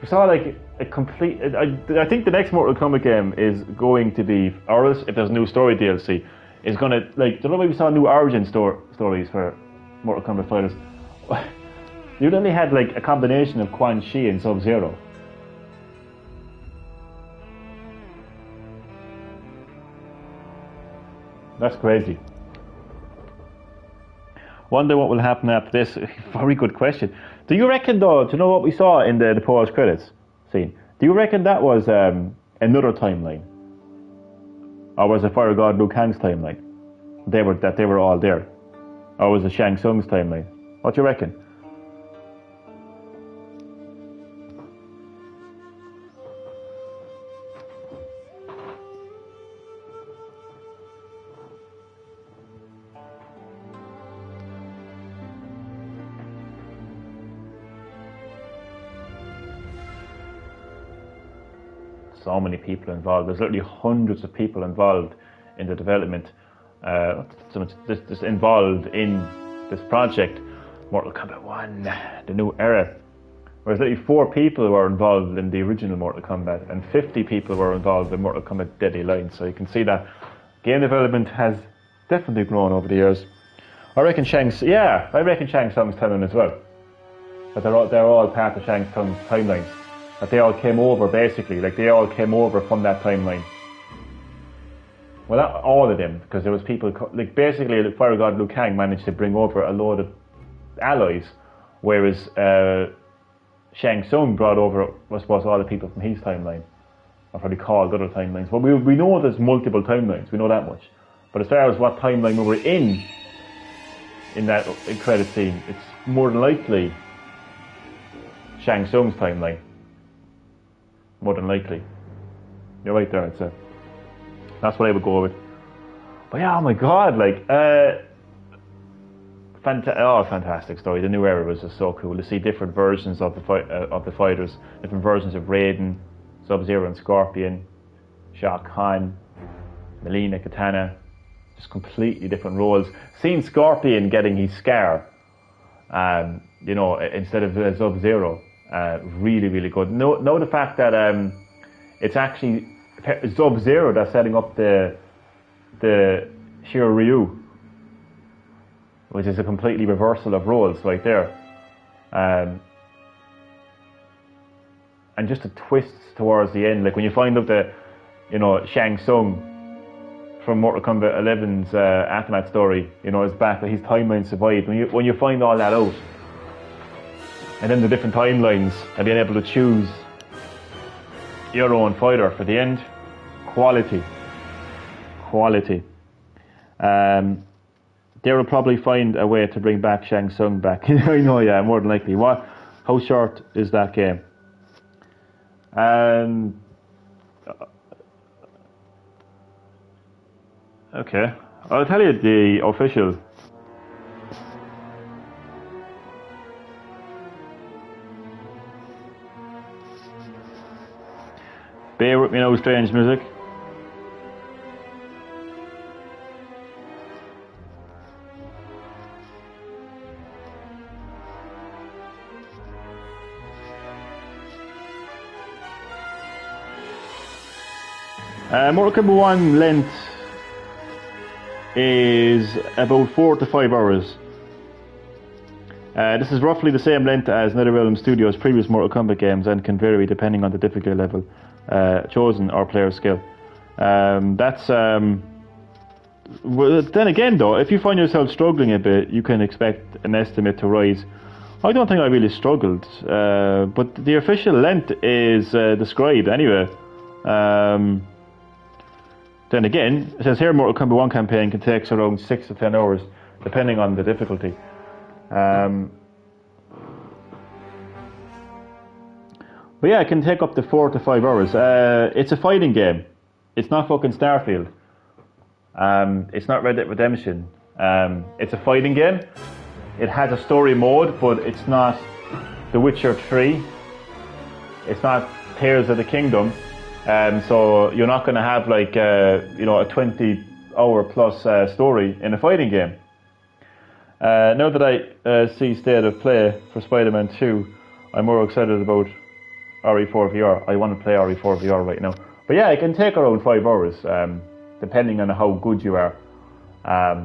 We saw like a complete. I think the next Mortal Kombat game is going to be, or else if there's new story DLC, is gonna like. Don't know maybe we saw new origin stories for Mortal Kombat fighters. You only had like a combination of Quan Chi and Sub-Zero. That's crazy. Wonder what will happen after this. Very good question. Do you reckon though, do you know what we saw in the post credits scene? Do you reckon that was another timeline? Or was it Fire God Liu Kang's timeline? They were all there. Or was it Shang Tsung's timeline? What do you reckon? So many people involved. There's literally hundreds of people involved in the development. Just involved in this project, Mortal Kombat 1, the new era. Whereas literally 4 people were involved in the original Mortal Kombat, and 50 people were involved in Mortal Kombat Deadly Alliance. So you can see that game development has definitely grown over the years. I reckon Shang Tsung's timeline as well. But they're all part of Shang Tsung's timelines. That they all came over, basically. Like, they all came over from that timeline. Well, not all of them, because there was people... Like, basically, the Fire God Liu Kang managed to bring over a load of allies, whereas Shang Tsung brought over, I suppose, all the people from his timeline. Or probably called other timelines. But we know there's multiple timelines, we know that much. But as far as what timeline we were in that credit scene, it's more than likely Shang Tsung's timeline. More than likely. You're right there, I'd say. That's what I would go with. But yeah, oh my god, like, fantastic story. The new era was just so cool to see different versions of the fighters, different versions of Raiden, Sub-Zero and Scorpion, Shao Kahn, Melina, Katana, just completely different roles. Seeing Scorpion getting his scar, you know, instead of Sub-Zero, really, really good. Know the fact that it's actually Sub-Zero that's setting up the Shiryu, which is a completely reversal of roles right there. And just the twists towards the end, like when you find out that, you know, Shang Tsung from Mortal Kombat 11's Aftermath story, you know, is back, that his timeline survived. When you find all that out, and then the different timelines, and being able to choose your own fighter for the end, quality. They will probably find a way to bring back Shang Tsung back. I know, yeah, more than likely. How short is that game? Okay, I'll tell you the official. Bear with me now, strange music. Mortal Kombat 1 length is about 4 to 5 hours. This is roughly the same length as NetherRealm Studios' previous Mortal Kombat games and can vary depending on the difficulty level chosen or player skill. Well, then again though, if you find yourself struggling a bit, you can expect an estimate to rise. I don't think I really struggled, but the official length is described anyway. Then again, it says here Mortal Kombat 1 campaign can take around 6 to 10 hours, depending on the difficulty. But yeah, it can take up to 4 to 5 hours. It's a fighting game. It's not fucking Starfield. It's not Red Dead Redemption. It's a fighting game. It has a story mode, but it's not The Witcher 3. It's not Tears of the Kingdom. So you're not going to have like you know, a 20-hour plus story in a fighting game. Now that I see state of play for Spider-Man 2, I'm more excited about RE4 VR. I want to play RE4 VR right now. But yeah, it can take around 5 hours, depending on how good you are.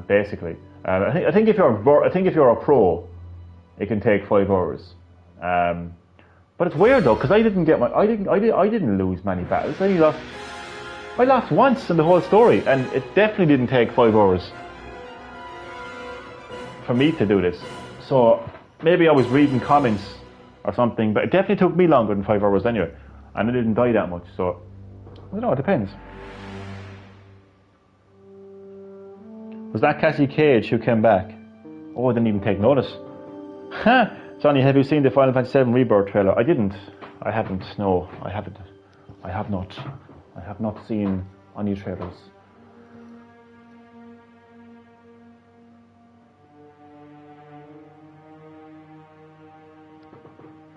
Basically, I think if you're a pro, it can take 5 hours. But it's weird though, because I didn't lose many battles. I lost once in the whole story, and it definitely didn't take 5 hours for me to do this. So maybe I was reading comments or something, but it definitely took me longer than 5 hours anyway, and I didn't die that much. So I don't know, it depends. Was that Cassie Cage who came back? Oh, I didn't even take notice. Huh. Sonny, have you seen the Final Fantasy VII Rebirth trailer? I didn't. I haven't. No, I haven't. I have not. I have not seen any trailers.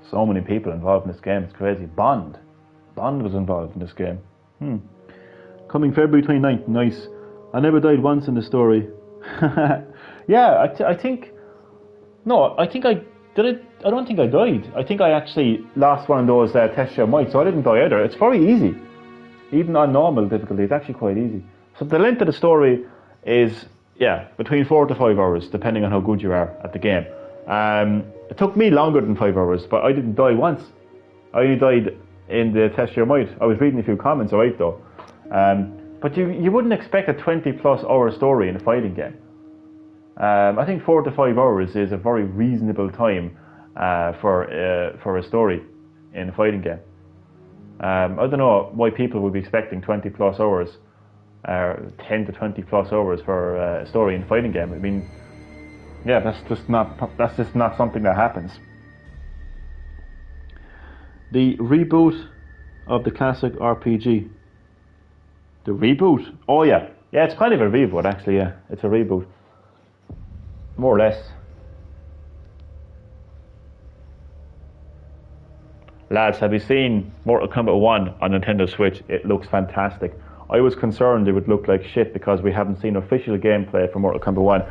So many people involved in this game. It's crazy. Bond was involved in this game. Coming February 29th. Nice. I never died once in the story. Yeah, I think. No, I think I. I don't think I died. I think I actually lost one of those test shell mites, so I didn't die either. It's very easy. Even on normal difficulty, it's actually quite easy. So the length of the story is, yeah, between 4 to 5 hours, depending on how good you are at the game. It took me longer than 5 hours, but I didn't die once. I only died in the Test Your Might. I was reading a few comments, alright though. But you wouldn't expect a 20+ hour story in a fighting game. I think 4 to 5 hours is a very reasonable time for a story in a fighting game. I don't know why people would be expecting 20+ hours, 10 to 20+ hours for a story in a fighting game. I mean, yeah, that's just not something that happens. The reboot of the classic RPG. The reboot? Oh yeah, it's kind of a reboot actually. Yeah, it's a reboot, more or less. Lads, have you seen Mortal Kombat 1 on Nintendo Switch? It looks fantastic. I was concerned it would look like shit because we haven't seen official gameplay for Mortal Kombat 1.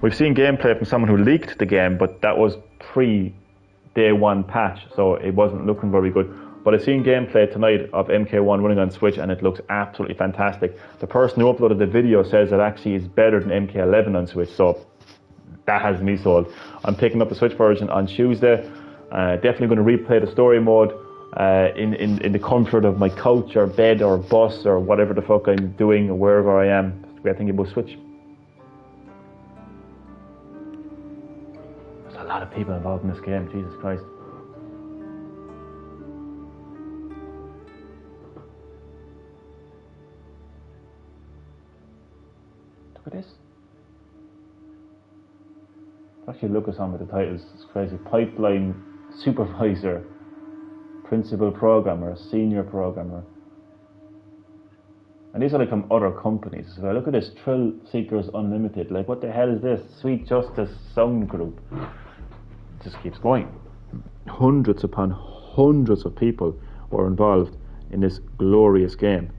We've seen gameplay from someone who leaked the game, but that was pre-day 1 patch, so it wasn't looking very good. But I've seen gameplay tonight of MK1 running on Switch and it looks absolutely fantastic. The person who uploaded the video says it actually is better than MK11 on Switch, so that has me sold. I'm picking up the Switch version on Tuesday. Definitely going to replay the story mode in the comfort of my couch or bed or bus or whatever the fuck I'm doing or wherever I am. That's the great thing about Switch. There's a lot of people involved in this game, Jesus Christ. Look at this. Actually look at some of the titles, it's crazy. Pipeline Supervisor, Principal Programmer, Senior Programmer. And these are like from other companies. So look at this, Thrill Seekers Unlimited. Like what the hell is this? Sweet Justice Sound Group. It just keeps going. Hundreds upon hundreds of people were involved in this glorious game.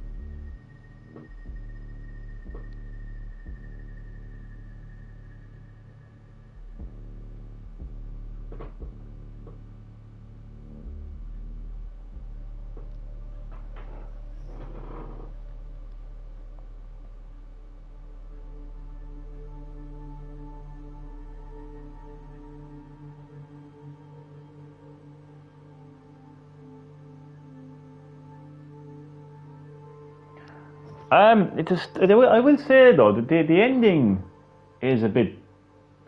I will say though that the ending is a bit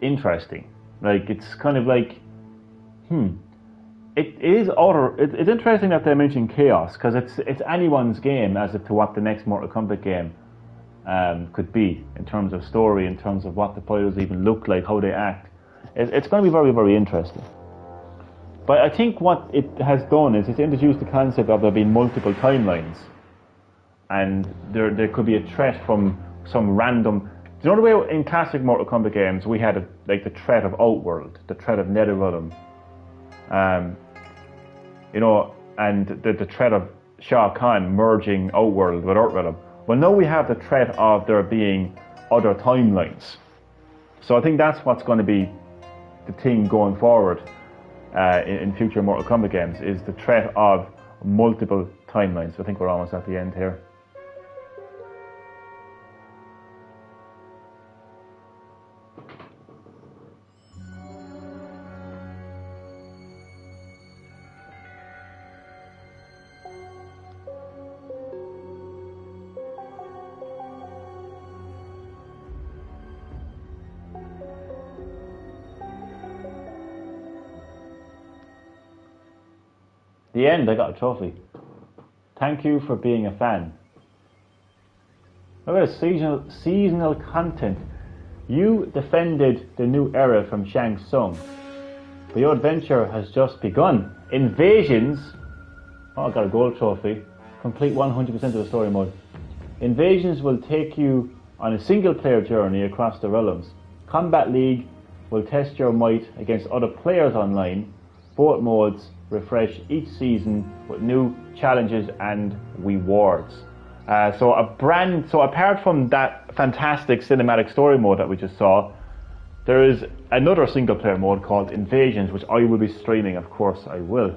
interesting. Like it's kind of like, It's interesting that they mention chaos because it's anyone's game as to what the next Mortal Kombat game could be in terms of story, in terms of what the fighters even look like, how they act. It's going to be very, very interesting. But I think what it has done is it's introduced the concept of there being multiple timelines. And there could be a threat from some random... Do you know the way in classic Mortal Kombat games we had like the threat of Outworld, the threat of Netherrealm, you know, and the threat of Shao Kahn merging Outworld with Earthrealm. Well, now we have the threat of there being other timelines. So I think that's what's going to be the thing going forward in future Mortal Kombat games, is the threat of multiple timelines. I think we're almost at the end here. The end, I got a trophy. Thank you for being a fan. Look at this, seasonal content. You defended the new era from Shang Tsung, but your adventure has just begun. Invasions, oh, I got a gold trophy. Complete 100% of the story mode. Invasions will take you on a single player journey across the realms. Combat League will test your might against other players online. Both modes refresh each season with new challenges and rewards. So apart from that fantastic cinematic story mode that we just saw, there is another single player mode called Invasions, which I will be streaming, of course I will.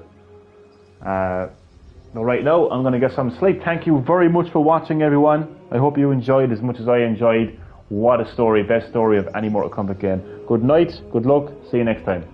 Right now I'm going to get some sleep. Thank you very much for watching, everyone. I hope you enjoyed as much as I enjoyed. What a story, best story of any Mortal Kombat game. Good night, good luck, see you next time.